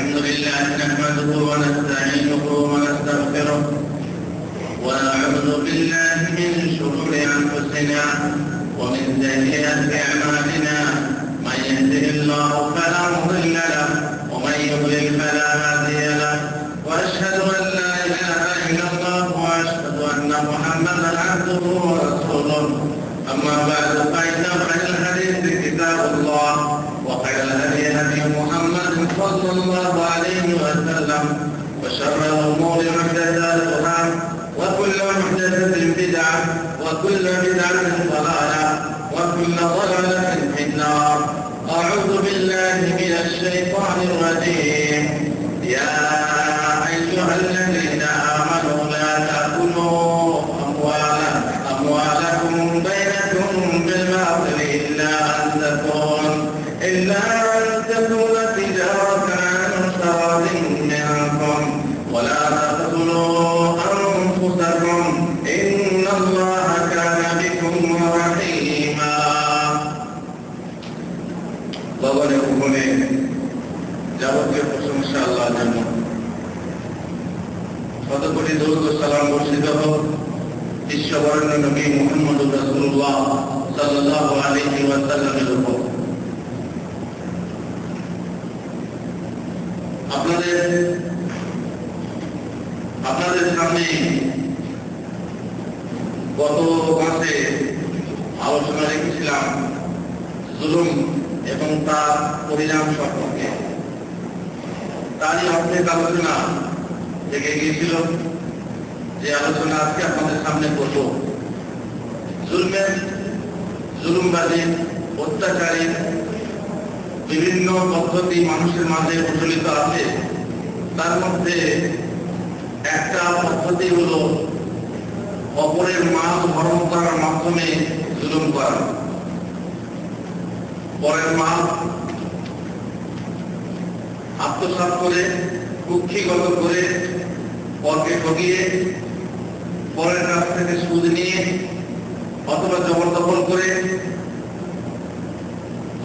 الحمد لله نحمده ونستعينه ونستغفره ونعوذ بالله من شرور أنفسنا ومن سيئات أعمالنا من يهده الله فلا مضل له ومن يضلل فلا هادي له وأشهد أن لا إله إلا الله وأشهد أن محمدا عبده ورسوله أما بعد فإن خير الحديث كتاب الله وخير الهدي هدي محمد صلى الله عليه وسلم وشر الأمور محدثاتها وكل محدثة بدعة وكل بدعة ضلالة وكل ضلالة في النار. أعوذ بالله من الشيطان الرجيم. يا أيها الذين آمنوا لا تأكلوا أموالكم بينكم بالباطل إلا أن تكون تجارة عن تراض منكم ولا تقتلوا أنفسكم إن الله كان بكم رحيما. বাবার হুকুমে যাবতীয় প্রশংসা আল্লাহর জন্য। শত কোটি দরুদ ও সালাম বর্ষিত হোক বিশ্ববরেণ্য নবী মুহাম্মদ রাসূলুল্লাহ সাল্লাল্লাহু আলাইহি ওয়াসাল্লামের উপর। আপনাদের সামনে গত মাসে আলোচনা রেখেছিলাম জুলুম এবং তার পরিণাম সম্পর্কে। তারই অর্ধেক আলোচনা থেকে গিয়েছিল, যে আলোচনা আজকে আপনাদের সামনে করব। জুলুমবাদী অত্যাচারী বিভিন্ন পদ্ধতি মানুষের মাঝে প্রচলিত আছে। তার মধ্যে একটা পদ্ধতি হলো অপরের মাল হরণ করার মাধ্যমে জুলুম করা। পরের মাল আত্মসাৎ করে, কুক্ষিগত করে, পরকে ঠকিয়ে, পরের কাছ থেকে সুদ নিয়ে অথবা জবরদখল করে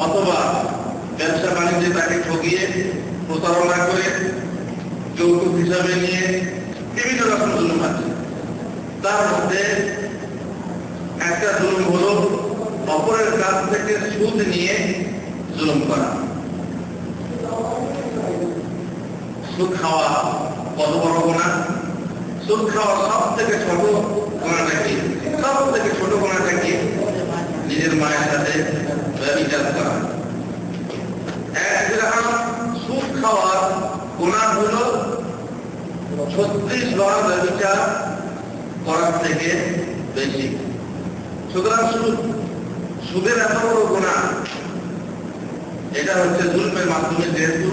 অথবা ব্যবসা বাণিজ্যে তাকে ঠকিয়ে প্রতারণা করে যৌতুক হিসাবে নিয়ে বিভিন্ন রকম জুলুম আছে। তার মধ্যে একটা জুলুম হলো অপরের কাছ থেকে সুদ নিয়ে জুলুম করা। সুদ খাওয়া কত বড় গুনাহ! সুদ খাওয়া সব থেকে ছোট গুনাহটা কি? সব থেকে ছোট গুনাহটা কি? নিজের মায়ের সাথে ব্যভিচার করা। এক দিরহাম সুদ খাওয়ার গুনাহ হলো 36 বার ব্যভিচার করার থেকে বেশি। সুতরাং সুদের এত বড় গুনাহ, এটা হচ্ছে জুলমের মাধ্যমে। যেহেতু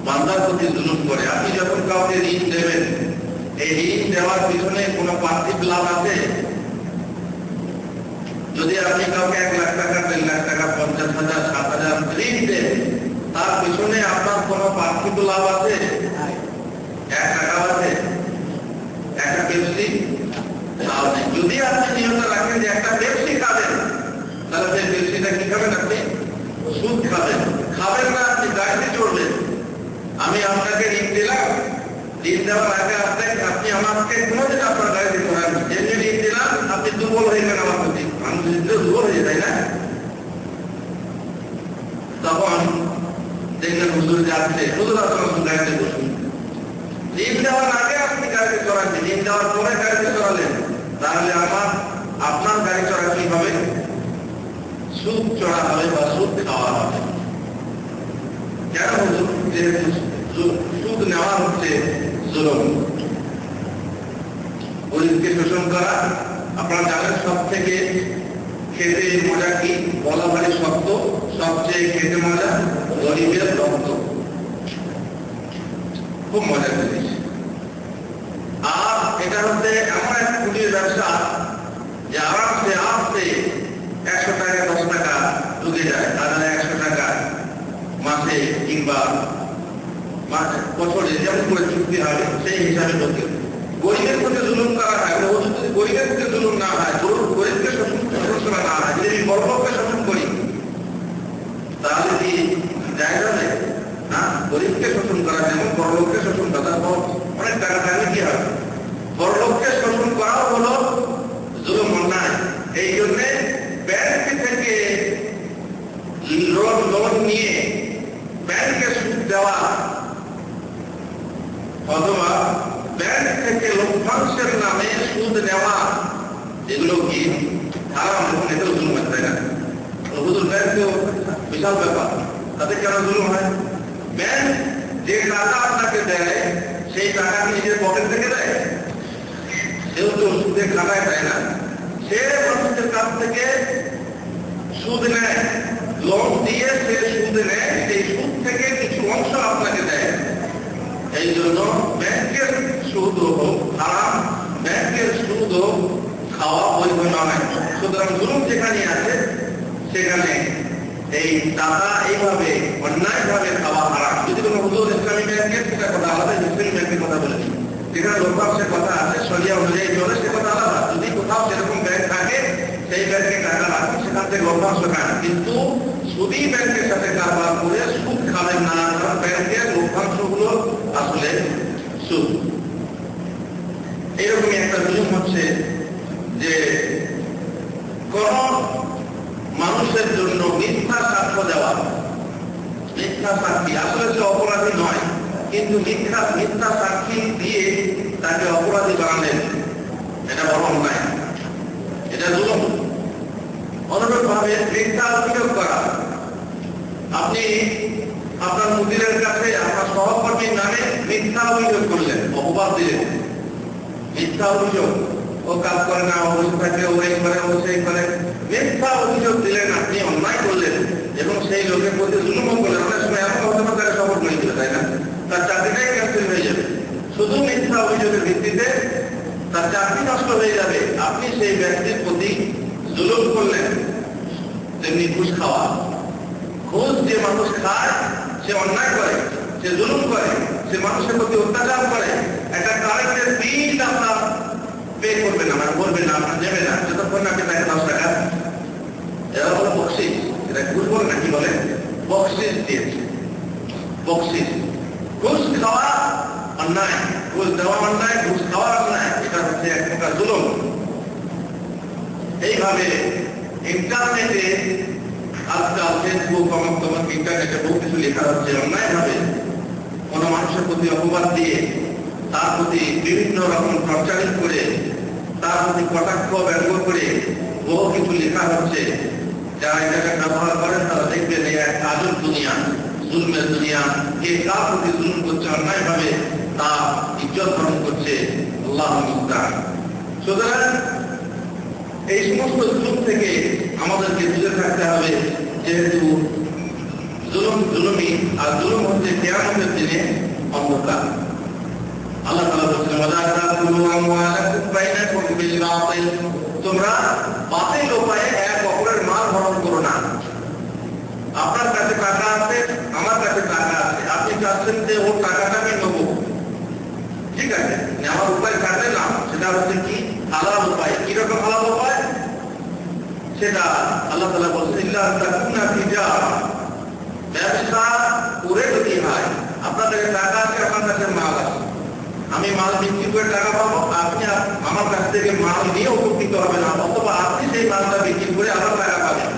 বান্দার প্রতি জুলুম করে। আপনি যখন কাউকে ঋণ দেবেন, এই ঋণ দেওয়ার পিছনে কোনো পার্থিব লাভ আছে? যদি আপনি কাউকে 1 লাখ টাকা, 3 লাখ টাকা, 50,000, 7,000 ঋণ দেন, তার পিছনে আপনার কোনো পার্থিব লাভ আছে? 1 টাকা আছে? একটা পেপসি? যদি আপনি নিয়মটা রাখেন যে একটা পেপসি খাবেন, তাহলে সেই পেপসিটা কি খাবেন? আপনি সুদ খাবেন। খাবেন না, আপনি গাড়িতে চড়বেন। আমি আপনাকে ঋণ দিলাম, ঋণ দেওয়ার আগে আপনি আমাকে কোনোদিন আপনার গাড়িতে চড়ান। যেমনি ঋণ দিলাম, আপনি দুর্বল হয়ে গেলেন আমার প্রতি। মানুষ দুর্বল হয়ে যায় না? তখন দেখলেন হুজুর যাচ্ছে, হুজুর আপনার গাড়িতে বসুন। ঋণ দেওয়ার আগে আপনি গাড়িতে চড়াচ্ছেন, ঋণ দেওয়ার পরে গাড়িতে চড়ালেন, তাহলে আপনার গাড়ি চড়া কি হবে? সুদ চড়া হবে বা সুদ খাওয়া হবে। কেন হুজুর? যেহেতু সুদ নেওয়া হচ্ছে জুলুম, গরিবকে শোষণ করা। আপনারা জানেন সব থেকে খেতে মজা কি? বলা ভারী শক্ত, সবচেয়ে খেতে মজা গরিবের রক্ত। খুব মজার জিনিস। আর এটা হচ্ছে এমন এক কুটির ব্যবসা যে আরামসে 100 টাকা, 10 টাকা ঢুকে যায়। তাহলে 100 টাকা মাসে কিংবা বছরে যেমন করে চুক্তি হবে সেই হিসাবে ঢোকে। গরিবের প্রতি জুলুম করা হয়। ও যদি গরিবের প্রতি জুলুম না হয়, গরিবকে শোষণ করা না হয়, যদি বড় লোককে শোষণ করি, তাহলে কি জায়গা নেই? না, গরিবকে শোষণ করা যেমন বড়লোককে শোষণ করা, তারপর অনেক টাকা থাকলে কি হবে? বড়লোককে শোষণ করাও হলো জুলুম, অন্যায়। এই জন্য ব্যাংক থেকে লোন নিয়ে ব্যাংকে সুদ দেওয়া অথবা ব্যাংক থেকে লভ্যাংশের নামে সুদ নেওয়া, এগুলো কি হারাম এবং এটাও জুলুম হয়, তাই না? হুজুর ব্যাংক তো বিশাল ব্যাপার, তাতে কেন জুলুম হয়? ব্যাংক যে টাকা আপনাকে দেয় সেই টাকা নিজের পকেট থেকে দেয়, সেও তো সুদে খাটায়, তাই না? সে মানুষের কাছ থেকে সুদ নেয়, লোন দিয়ে সে সুদ নেয়, সেই সুদ থেকে কিছু অংশ আপনাকে দেয়। এই জন্য ব্যাংকের সুদ হোক হারাম, ব্যাংকের সুদ হোক খাওয়া বৈধ নয়। সুতরাং জুলুম যেখানে আছে সেখানে এই টাকা এইভাবে অন্যায়ভাবে খাওয়া হারাম। যদি কোনো হুজুর ইসলামী ব্যাংকের সেটা কথা আলাদা, ইসলামী ব্যাংকের কথা বলেছি, যেখানে লভ্যাংশের কথা আছে, শরিয়া অনুযায়ী চলে, সে কথা আলাদা। যদি কোথাও সেরকম ব্যাংক থাকে সেই ব্যাংকে টাকা রাখুন, সেখান থেকে লভ্যাংশ খান, কিন্তু সুদী ব্যাংকের সাথে কারবার করে সুদ খাবেন না, কারণ ব্যাংকের লভ্যাংশগুলো আসলে সুদ। এইরকমই একটা জুলুম হচ্ছে যে কোন মানুষের জন্য মিথ্যা সাক্ষ্য দেওয়া, মিথ্যা সাক্ষী, আসলে সে অপরাধী নয়, কিন্তু মিথ্যা সাক্ষী দিয়ে তাকে অপরাধী বানালেন, এটা বড় অন্যায়, এটা জুলুম। অনুরূপ ভাবে মিথ্যা অভিযোগ করা, আপনি আপনার মুদিরের কাছে আপনার সহকর্মীর নামে মিথ্যা অভিযোগ করলেন, অপবাদ দিলেন, মিথ্যা অভিযোগ, ও কাজ করে না, ও থাকে, ও এই করে, ও সেই করে, মিথ্যা অভিযোগ দিলেন, আপনি অন্যায় করলেন এবং সেই লোকের প্রতি জুলুম করলেন। অনেক সময় এমন হতে পারে তারা শপথ নিয়ে দিল, তাই না? তার চাকরিটাই ক্যান্সেল হয়ে যাবে, শুধু মিথ্যা অভিযোগের ভিত্তিতে তার চাকরি নষ্ট হয়ে যাবে। আপনি সেই ব্যক্তির প্রতি জুলুম করলেন। তেমনি ঘুষ খাওয়া, ঘুষ যে মানুষ খায় সে অন্যায় করে, সে জুলুম করে, সে মানুষের প্রতি অত্যাচার করে। একটা কারেন্টের বিল আপনার পে করবে না, মানে করবে না, আপনার দেবে না যতক্ষণ না আপনি তাকে 10 টাকা, এরা হলো বকশিস, এটা ঘুষ বলে না, কি বলে? বকশিস দিয়েছে, বকশিস। ঘুষ খাওয়া অন্যায়, ঘুষ দেওয়া অন্যায়, ঘুষ খাওয়া অন্যায়, এটা হচ্ছে এক প্রকার জুলুম। এইভাবে ইন্টারনেটে আজকাল ফেসবুক, ইন্টারনেটে বহু কিছু লেখা হচ্ছে অন্যায়ভাবে কোন মানুষের প্রতি অপবাদ দিয়ে, তার প্রতি বিভিন্ন রকম প্রচারিত করে, তার প্রতি কটাক্ষ ব্যঙ্গ করে বহু কিছু লেখা হচ্ছে। যারা এটাকে ব্যবহার করেন তারা দেখবেন এই এক আজব দুনিয়া, জুলমের দুনিয়া। কে কার প্রতি জুলুম করছে অন্যায়ভাবে, তা ইজ্জত ধারণ করছে আল্লাহ মুস্তাআন। সুতরাং এই সমস্ত জুলুম থেকে আমাদেরকে দূরে থাকতে হবে, যেহেতু জুলুমই, আর জুলুম হচ্ছে কিয়ামতের দিনে অন্ধকার। আল্লাহ তাআলা বলেছেন, ওয়ালা তাকুলু আমওয়ালাকুম বাইনাকুম বিল বাতিল, তোমরা বাতিল উপায়ে এক অপরের মাল হরণ করো না। আপনার কাছে টাকা আছে, আমার কাছে টাকা আছে, আপনি চাচ্ছেন যে ওর টাকাটা আমি নেবো, ঠিক আছে, নেওয়ার উপায় থাকলে না, সেটা হচ্ছে কি হালাল উপায়। কিরকম হালাল উপায়? সেটা আল্লাহ তাআলা বলেছেন, ইল্লা তাকুনা তিজারা, ব্যবসা করে যদি হয়, আপনার কাছে টাকা আছে, আমার কাছে মাল আছে, আমি মাল বিক্রি করে টাকা পাবো, আপনি আমার কাছ থেকে মাল নিয়ে উপকৃত হবেন, অথবা আপনি সেই মালটা বিক্রি করে আবার টাকা পাবেন।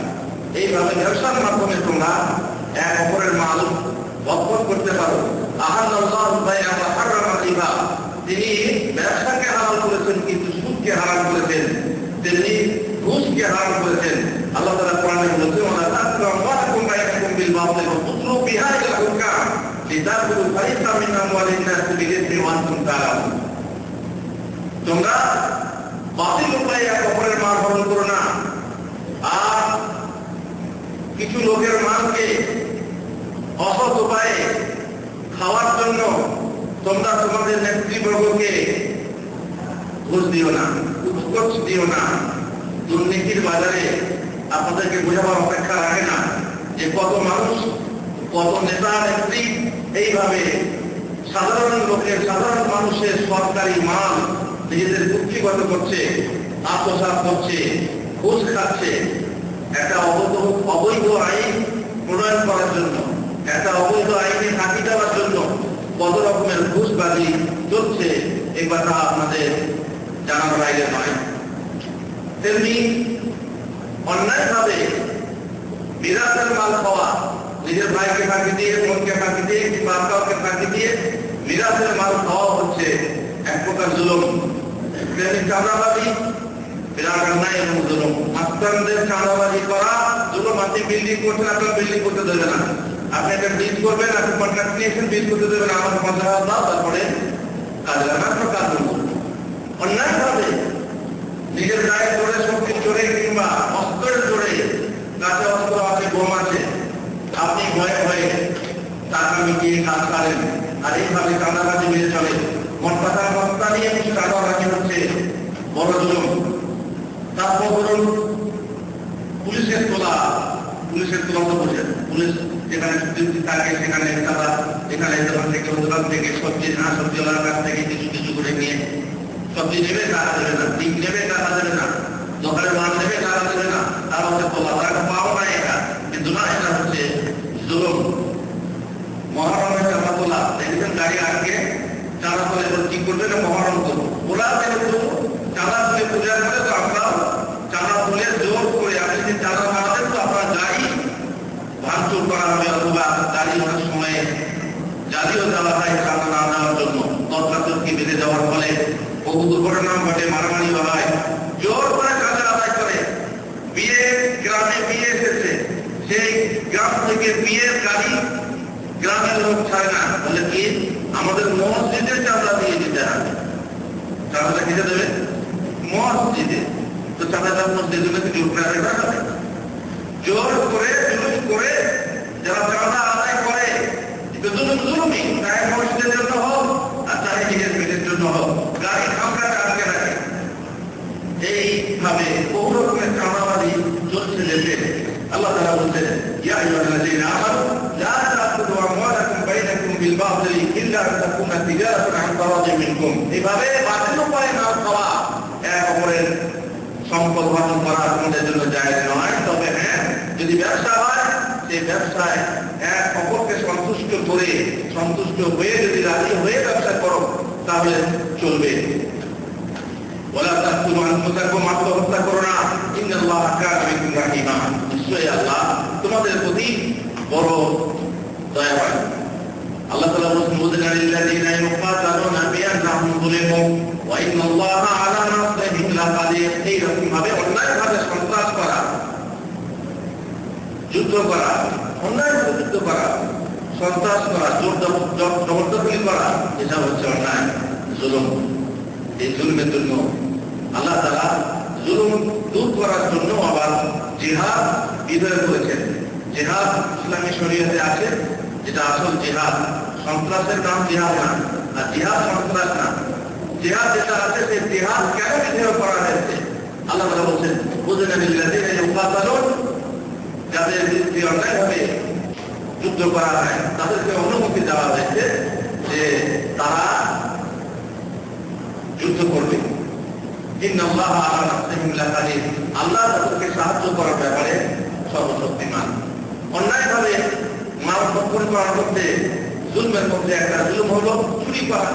এইভাবে ব্যবসার মাধ্যমে তোমরা এক অপরের মাল বক্ষণ করতে পারো। আহাল্লাহু বাইআ ওয়া হারামা রিবা, তিনি ব্যবসাকে হালাল করেছেন কিন্তু সুদকে হারাম করেছেন, তিনি ঘুষকে হারাম করেছেন। আল্লাহ তাআলা কোরআনে বলেছেন, ওয়ালা তাকরাবু আমওয়ালাকুম বাইনাকুম বিল বাতিল ওয়া তুদলু বিহা ইলা হুকাম লিতাকুলু ফারিকাম মিন আমওয়ালিন নাস বিল-ইসমি ওয়া আনতুম তা'লামুন। তোমরা বাতিল উপায়ে এক অপরের মাল হরণ করো না, আর কিছু লোকের মালকে অসৎ উপায়ে খাওয়ার জন্য তোমরা তোমাদের নেতৃবর্গকে ঘুষ দিও না, উৎকোচ দিও না। দুর্নীতির বাজারে আপনাদেরকে বোঝাবার অপেক্ষা রাখে না যে কত মানুষ, কত নেতা নেত্রী এইভাবে সাধারণ লোকের, সাধারণ মানুষের সরকারি মাল নিজেদের কুক্ষিগত করছে, আত্মসাৎ করছে, ঘুষ খাচ্ছে। একটা অবৈধ আইন প্রণয়ন করার জন্য, একটা অবৈধ আইনে ফাঁকি দেওয়ার চাঁদাবাজি চলছে এই কথা আপনাদের জানার বাইরে নয়। তেমনি অন্যায়ভাবে মিরাসের মাল খাওয়া, নিজের ভাইকে ফাঁকি দিয়ে, বোনকে ফাঁকি দিয়ে, কিংবা কাউকে ফাঁকি দিয়ে মিরাসের মাল খাওয়া হচ্ছে এক প্রকার জুলুম। তেমনি চাঁদাবাজি বিরাট অন্যায় এবং জুলুম। মাস্টারদের চাঁদাবাজি করা জুলুম। আপনি বিল্ডিং করছেন, আপনার বিল্ডিং করতে দেবে না। আপনি একটা ব্রিজ করবেন, আপনি কন্ট্রাক্ট নিয়েছেন, ব্রিজ করতে দেবে না, আমাকে 50,000 দাও, তারপরে কাজ লাগবে, আপনার কাজ করবো। অন্যায়ভাবে নিজের গায়ে জোরে, শক্তির জোরে কিংবা অস্ত্রের জোরে, কাছে অস্ত্র আছে, বোম আছে, আপনি ভয়ে ভয়ে টাকা মিটিয়ে কাজ করেন, আর এইভাবে চাঁদাবাজি মেরে চলে। মোট কথা মস্তা নিয়ে কিছু চাঁদাবাজি হচ্ছে বড় জুলুম। তারপর ধরুন পুলিশের তোলা তো বোঝেন, পুলিশ যেখানে ডিউটি থাকে সেখানে তারা এখানে দোকান থেকে সবজি সবজিওয়ালার কাছ থেকে কিছু করে নিয়ে সবজি নেবে, টাকা দেবে না, ডিম নেবে, টাকা দেবে না, দোকানের মাল নেবে, টাকা দেবে না, তার হচ্ছে তোলা। তারা পাও না, এটা কিন্তু না, এটা হচ্ছে জুলুম। মহরমের চাঁদা তোলা, দেখবেন গাড়ি আটকে চাঁদা তোলা, এবার কি করবে না, মহরম করবো। ওরা যেহেতু চাঁদা তুলে পূজা করে, তো আমরাও চাঁদা তুলে জোর করে, আপনি যদি চাঁদা না দেন তো আপনার গাড়ি ভাঙচুর করা হবে, অথবা গাড়ি অনেক সময় জালিও দেওয়া হয় চাঁদা না দেওয়ার জন্য। তর্কাতর্কি বেঁধে যাওয়ার ফলে বহু দুর্ঘটনা ঘটে, মারামারি হয়। জোর করে চাঁদা আদায় করে। বিয়ে গ্রামে বিয়ে এসেছে, সেই গ্রাম থেকে বিয়ের গাড়ি গ্রামের লোক ছাড়ে না, বলে কি আমাদের মসজিদে চাঁদা দিয়ে দিতে হবে। চাঁদাটা দিতে দেবে মসজিদে, তো চাঁদাটা মসজিদে জোর করে জোর করে জুলুম করে যারা চাঁদা আদায় করে, জুলুমই, চাহে মসজিদের জন্য হোক আর চাহে নিজের পেটের জন্য হোক, গাড়ি খামড়াটা আটকে রাখে। এইভাবে বহু রকমের চাঁদাবাজি চলছে দেশে। আল্লাহ তাআলা বলছেন, ইয়া আইয়ুহাল্লাযীনা আমানু লা তা'কুলু আমওয়ালাকুম বাইনাকুম বিল বাতিল ইল্লা আন তাকুনা তিজারাতান আন তারাদিন মিনকুম। এইভাবে বাতিল উপায়ে মাল খাওয়া, এক অপরের সম্পদ ভাঙন করা আমাদের জন্য জায়েজ নয়। তবে হ্যাঁ, যদি ব্যবসা হয়, সেই ব্যবসায় এক অপরকে সন্তুষ্ট করে, সন্তুষ্ট হয়ে যদি রাজি হয়ে ব্যবসা করো, তাহলে চলবে। ওয়ালা তাকতুলু আনফুসাকুম, আত্মহত্যা করো না। ইন্নাল্লাহা কানা বিকুম রাহিমা, নিশ্চয়ই আল্লাহ তোমাদের প্রতি বড় দয়াবান। আল্লাহ তাআলা বলেন, ওয়াল্লাযীনা ইউকাতালুনা বিআন্নাহুম যুলিমু ওয়া ইন্নাল্লাহা আলা নাসরিহিম লাকাদির। এইরকম ভাবে অন্যায়ভাবে সন্ত্রাস করা, যুদ্ধ করা, অন্যায়ভাবে যুদ্ধ করা, সন্ত্রাস করা, জবরদখলি করা, এটা হচ্ছে অন্যায়, জুলুম। এই জুলুমের জন্য আল্লাহ তাআলা জুলুম দূর করার জন্য আবার জিহাদ বিধান করেছেন। জিহাদ ইসলামী শরীয়তে আছে, যেটা আসল জিহাদ। সন্ত্রাসের নাম জিহাদ না, আর জিহাদ সন্ত্রাস না। জিহাদ যেটা আছে, সেই জিহাদ কেন বিধান করা হয়েছে? আল্লাহ তাআলা বলছেন, বুঝেন লিল্লাযীনা ইউকাতালুন, যাদের বিরুদ্ধে অন্যায়ভাবে যুদ্ধ করা হয় তাদেরকে অনুমতি দেওয়া হয়েছে যে তারা যুদ্ধ করবে। ইন্নাল্লাহা আলা নাসরিহিম লাকাদির, আল্লাহ তাদেরকে সাহায্য করার ব্যাপারে সর্বশক্তিমান। অন্যায়ভাবে মাল ভক্ষণ করার মধ্যে, জুলমের মধ্যে একটা জুলুম হলো চুরি করা।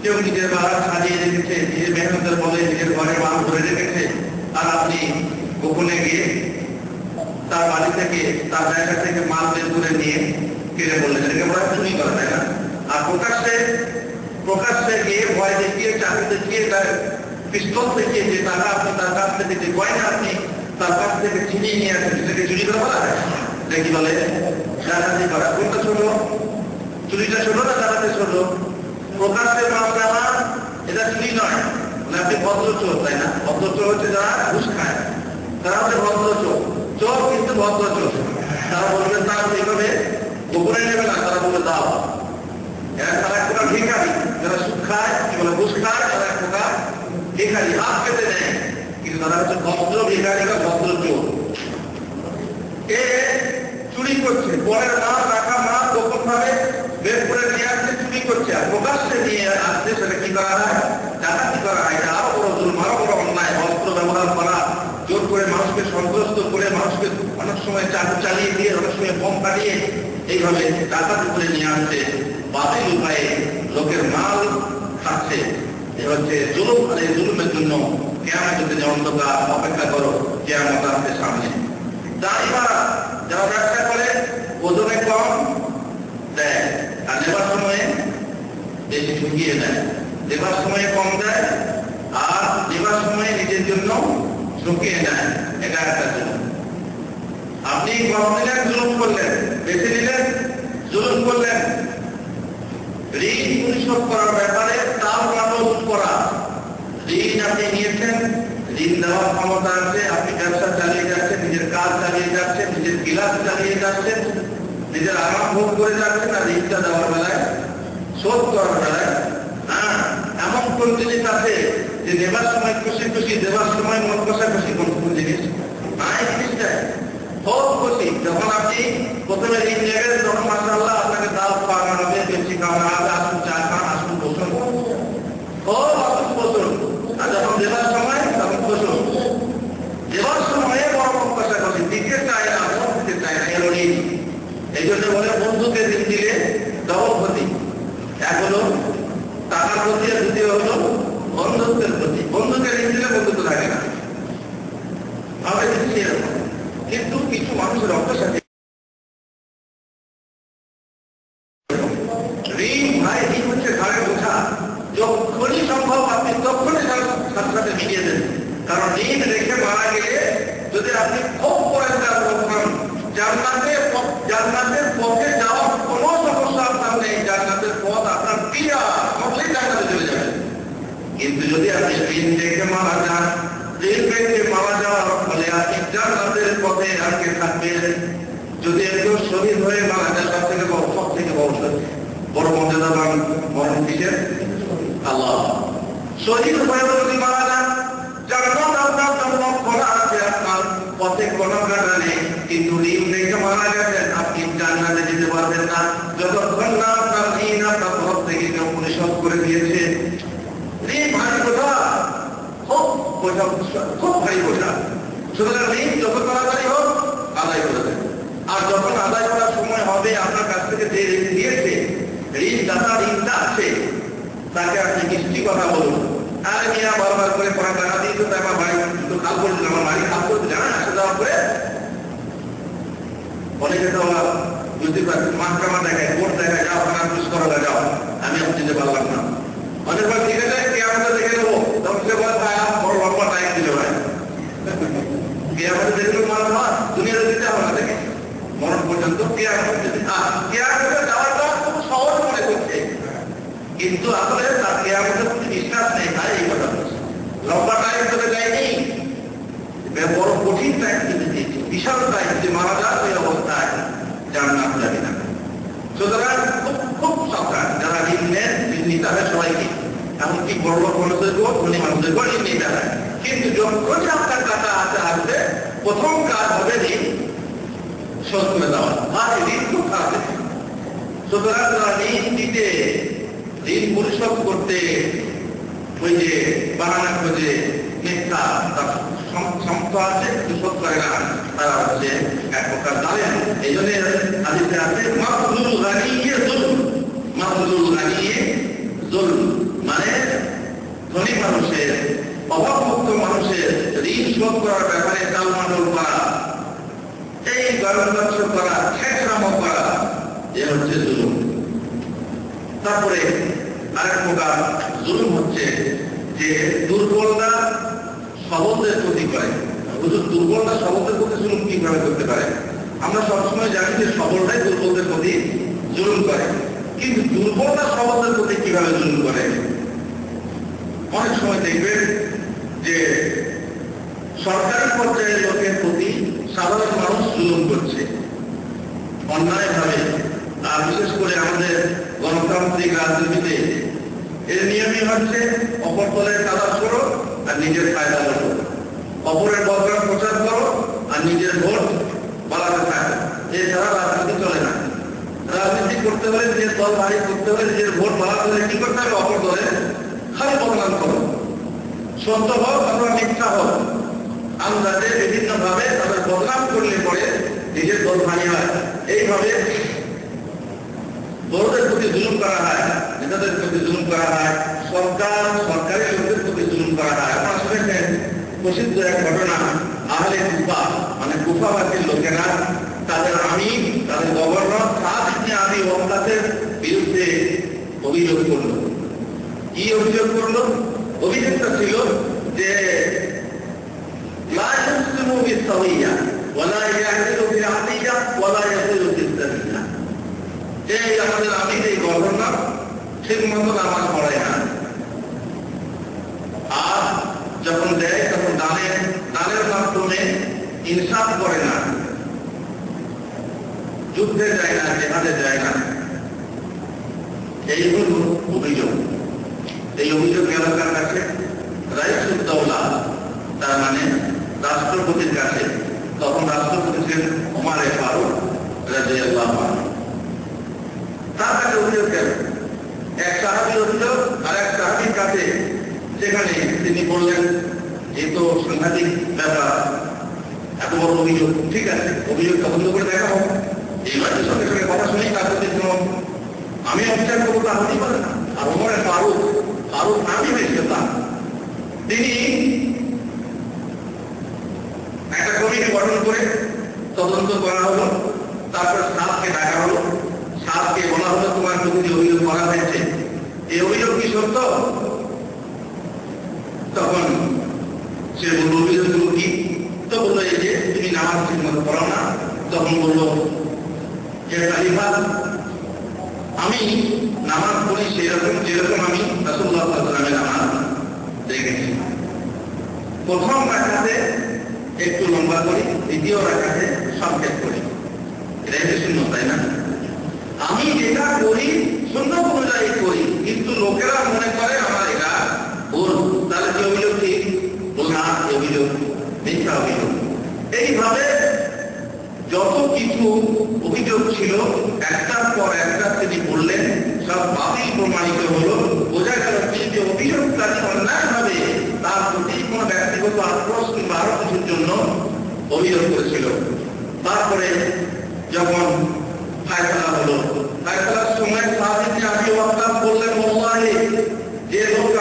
কেউ নিজের বাড়ি সাজিয়ে রেখেছে, নিজের মেহনতের বলে নিজের ঘরে মাল ধরে রেখেছে, আর আপনি গোপনে গিয়ে তার বাড়ি থেকে, তার জায়গা থেকে মাল বের করে নিয়ে কিনে বললেন, এটাকে বলা চুরি করা, তাই না? আর প্রকাশ্যে গিয়ে ভয় দেখিয়ে, চাকরি দেখিয়ে, তার পিস্তল দেখিয়ে যে টাকা আপনি তার কাছ থেকে, যে গয়না আপনি তার কাছ থেকে ছিনিয়ে নিয়ে আসেন, সেটাকে চুরি করা বলা হয়। দেখি বলে ডাকাতি করা। কোনটা ছোট? চুরিটা ছোট না ডাকাতি ছোট? প্রকাশ্যে মাল নেওয়া এটা চুরি নয়, মানে আপনি ভদ্রচোর, তাই না? ভদ্রচোর হচ্ছে যারা ঘুষ খায়, তারা হচ্ছে ভদ্রচোর। চোর কিন্তু ভদ্রচোর। তারা বলবে তারা এইভাবে গোপনে নেবে না, তারা বলবে দাও। এরা তারা এক প্রকার ভিখারি, যারা সুদ খায়, কি বলে ঘুষ খায়, তারা এক প্রকার ভিখারি, হাত পেতে নেয়, কিন্তু তারা হচ্ছে ভদ্র ভিখারি বা ভদ্র চোর। এ চুরি করছে, পরের মাল, রাখা মাল গোপন ভাবে বের করে নিয়ে আসছে, চুরি করছে, আর প্রকাশ্যে নিয়ে আসছে, সেটা কি করা হয়? ডাকাতি করা হয়। এটা আরো বড় জুলুম, আরো বড় অন্যায়। অস্ত্র ব্যবহার করা, জোর করে মানুষকে সন্ত্রস্ত করে, মানুষকে অনেক সময় চাকু চালিয়ে দিয়ে, অনেক সময় বোম ফাটিয়ে এইভাবে ডাকাতি করে নিয়ে আসছে, বাতিল উপায়ে লোকের মাল খাচ্ছে, এ হচ্ছে জুলুম। আর এই জুলুমের জন্য কিয়ামতের দিনে অন্ধকার অপেক্ষা করো, কিয়ামত আসছে সামনে। যারা ব্যবসা করে ওজনে কম দেয় আর নেবার সময়ে বেশি ঢুকিয়ে দেয়, দেবার সময়ে কম দেয় আর দেবার সময়ে নিজের জন্য ঢুকিয়ে দেয়, এটা একটা জুলুম। আপনি কম দিলেন, জুলুম করলেন, বেশি দিলেন, জুলুম করলেন। ঋণ পরিশোধ করার ব্যাপারে তাল নাটক করা। ঋণ আপনি নিয়েছেন, ঋণ দেওয়ার ক্ষমতা আছে, আপনি ব্যবসা চালিয়ে যাচ্ছেন, নিজের কাজ চালিয়ে যাচ্ছেন, নিজের বিলাস চালিয়ে যাচ্ছেন, নিজের আরাম ভোগ করে যাচ্ছেন, আর ঋণটা দেওয়ার বেলায়, শোধ করার বেলায় এমন কোন জিনিস আছে যে নেবার সময় খুশি খুশি, দেবার সময় মন কষাকষি কোন কোন জিনিস নাই। জিনিসটাই খুব খুশি। যখন আপনি প্রথমে ঋণ নেবেন তখন মাশাআল্লাহ আপনাকে দাল খাওয়ানো হবে, বেশি খাওয়ানো হবে, আসুন চা খান, আসুন বসুন, খুব আসুন বসুন। আর যখন দেবার সময় তখন বসুন। দেবার সময়ে বড় মন কষাকষি, দিতে চায় না, মন দিতে চায় না, এলো ঋণ। এই জন্য বলে বন্ধুকে ঋণ দিলে ডবল ক্ষতি। এক হলো টাকার প্রতি, আর দ্বিতীয় হলো বন্ধুত্বের প্রতি। বন্ধুকে ঋণ দিলে বন্ধুত্ব থাকে না, আমরা দিচ্ছি এরকম। কিন্তু কিছু মানুষের অন্তঃসাথে ঋণ, ভাই ঋণ হচ্ছে ঘাড়ে বোঝা। যখনই সম্ভব আপনি তখনই সাথে সাথে মিলিয়ে দেন। কারণ ঋণ রেখে মারা গেলে যদি আপনি খুব করেন জান্নাতের পথে যাওয়ার কোনো সমস্যা আপনার নেই, জান্নাতের পথ আপনার ক্লিয়া, আপনি জান্নাতে চলে যাবেন। কিন্তু যদি আপনি ঋণ রেখে মারা যান, ঋণ রেখে মারা যাওয়ার ফলে আপনি জান্নাতের পথে আটকে থাকবেন। যদি একজন শহীদ হয়ে মারা যায়, সব থেকে বড় মর্যাদাবান মরণ কিসের? আল্লাহ। শহীদ হয়ে যদি মারা যান, জান্নাত আপনার জন্য খোলা আছে, আপনার পথে কোনো কাটা নেই। কিন্তু ঋণ রেখে মারা গেছেন, আপনি জান্নাতে যেতে পারবেন না যতক্ষণ না আপনার ঋণ আপনার তরফ থেকে কেউ পরিশোধ করে দিয়েছে। ঋণ ভারী বোঝা, খুব ভারী বোঝা। সুতরাং ঋণ যত তাড়াতাড়ি হোক আদায় করে দেন। আর যখন আদায় করার সময় হবে, আপনার কাছ থেকে যে ঋণ দিয়েছে, ঋণদাতা ঋণটা আছে, তাকে আপনি মিষ্টি কথা বলুন। আরে মিয়া বারবার করে পড়া টাকা দিয়েছে, তাই আমার বাড়ি তো খাল করে দিল, আমার বাড়ি খাল করে দিল, আসে যাওয়ার পরে অনেকে তো বুঝতে পারছি মাহকামা দেখায়, কোর্ট দেখায়, যাও থানা পুলিশ করা যাও, আমি এখন দিতে পারলাম না। অনেকবার ঠিক আছে, কে আমাদের দেখে নেবো, তখন সে বলে ভাই বড় লম্বা টাইম দিল, ভাই কে আমাদের দেখে নেবো, মানে ভাই দুনিয়াতে দিতে হবে না, দেখে মরণ পর্যন্ত কে আমাদের যাওয়াটা খুব সহজ মনে করছে, কিন্তু আসলে তার কে আমাদের প্রতি বিশ্বাস নেই, তাই এই কথা বলছে। লম্বা টাইম তোকে যায়নি, বড় কঠিন টাইম কিন্তু দিয়েছে, বিশাল টাইম, যে মারা যায় ওই অবস্থায় জান্নাত যাবে না। সুতরাং খুব সাবধান, যারা ঋণ নেন, ঋণ নিতে হবে সবাইকে, এমনকি বড় বড় মানুষদেরকেও, ধনী মানুষদেরকেও ঋণ নিতে হয়। কিন্তু যখন আপনার কাছে আসবে, প্রথম কাজ হবে ঋণ শোধ করে দেওয়া, আর ঋণ খুব খারাপ। সুতরাং যারা ঋণ দিতে, ঋণ পরিশোধ করতে ওই যে বাহানা খোঁজে, মিথ্যা, তার সমর্থ আছে কিন্তু শোধ করে না, তারা হচ্ছে এক প্রকার জানেন। এই জন্য হাদিসে আছে মাসলুল গানিয়ে যুলম, মাসলুল গানিয়ে যুলম, মানে ধনী মানুষের, অভাবমুক্ত মানুষের ঋণ শোধ করার ব্যাপারে টালমাটোল করা, এই গণতন্ত্র করা, ঠেকরাম করা, এ হচ্ছে জুলুম। তারপরে আরেক প্রকার জুলুম হচ্ছে যে দুর্বলতা সবলদের ক্ষতি করে। দুর্বলতা সবলদের প্রতি জুলুম কিভাবে করতে পারে? আমরা সবসময় জানি যে সবলটাই দুর্বলদের প্রতি জুলুম করে, কিন্তু দুর্বলতা সবলদের প্রতি কিভাবে জুলুম করে? অনেক সময় দেখবেন যে সরকারি পর্যায়ের লোকের প্রতি সাধারণ মানুষ জুলুম করছে অন্যায়ভাবে। আর বিশেষ করে আমাদের গণতান্ত্রিক রাজনীতিতে এর নিয়মই হচ্ছে অপর দলের তালাশ করো আর নিজের ফায়দা করো, অপরের বদনাম প্রচার করো আর নিজের ভোট বাড়াতে থাকো। এছাড়া রাজনীতি চলে না। রাজনীতি করতে হলে, নিজের দল ভারী করতে হলে, নিজের ভোট বাড়াতে হলে কি করতে হবে? অপর দলের খালি বদনাম করো, সত্য হোক অথবা মিথ্যা হোক, আন্দাজে বিভিন্ন ভাবে তাদের বদনাম করলে পরে নিজের দল ভারী হয়। এইভাবে বড়দের প্রতি জুলুম করা হয়, নেতাদের প্রতি জুলুম করা হয়, সরকারি লোকদের প্রতি জুলুম করা হয়। আপনারা শুনেছেন প্রসিদ্ধ এক ঘটনা, আহলে কুফা মানে কুফাবাসীর লোকেরা তাদের গভর্নর সাদ ইবনে আবি ওয়াক্কাসের বিরুদ্ধে অভিযোগ করলো। কি অভিযোগ করলো? অভিযোগটা ছিল যে লা ইসলিমু বিসাওয়িয়া ওয়ালা ইয়াহদিলু বিল আদিয়া ওয়ালা ইয়াসিলু বিস সাবিলা। যে আমাদের আমির এই গভর্নর ঠিক মতো নামাজ পড়ে না, আর যখন দেয় তখন দানের মাধ্যমে ইনসাফ করে না, যুদ্ধে যায় না, জেহাদে যায় না। এই হল অভিযোগ। এই অভিযোগ গেল কার কাছে? রাইসুদ দৌলা, তার মানে রাষ্ট্রপতির কাছে। তখন রাষ্ট্রপতি ছিলেন ওমর ফারুক রাদিয়াল্লাহু আনহু। তার কাছে অভিযোগ গেল, এক সাহাবীর অভিযোগ আর এক সাহাবীর কাছে। সেখানে তিনি বললেন, এই তো সাংঘাতিক ব্যাপার, এত বড় অভিযোগ, ঠিক আছে অভিযোগটা বন্ধ করে দেখা হোক। এইবার সঙ্গে সঙ্গে কথা শুনেই তার প্রতি আমি অবিচার করবো তা হতেই পারে না। আর ওমর ফারুক আমি হয়েছিলাম, তিনি একটা কমিটি গঠন করে তদন্ত করা হলো। তারপর সাদকে ডাকা হলো, সাদকে বলা হলো তোমার বিরুদ্ধে অভিযোগ করা হয়েছে, এই অভিযোগ কি সত্য? তখন সে বলল অভিযোগগুলো কি? তো বললো এই যে তুমি নামাজ ঠিক মতো পড়ো না। তখন বললো যে খলিফা, আমি নামাজ পড়ি সেরকম যেরকম আমি রাসূলুল্লাহ সাল্লাল্লাহু আলাইহি ওয়াসাল্লামের নামাজ দেখেছি। প্রথম রাকাতে একটু লম্বা করি, দ্বিতীয় রাকাতে সংক্ষেপ করি, এটাই সুন্নাত, তাই না? আমি যেটা করি সুন্নাত অনুযায়ী করি, কিন্তু লোকেরা মনে করে আমার এটা ভুল। তাহলে কি অভিযোগ ঠিক? না, অভিযোগ মিথ্যা অভিযোগ। এইভাবে যত কিছু অভিযোগ ছিল একটার পর একটা তিনি বললেন, সব বাতিল প্রমাণিত হলো। বোঝা গেল যে অভিযোগকারী অন্যায়ভাবে তার প্রতি কোনো ব্যক্তিগত আক্রোশ কিংবা আরো কিছুর জন্য অভিযোগ করেছিল। তারপরে যখন ফায়সালা হলো, ফায়সালার সময় সাদ ইবনে আবি ওয়াক্কাস বললেন, ওয়াল্লাহি যে লোক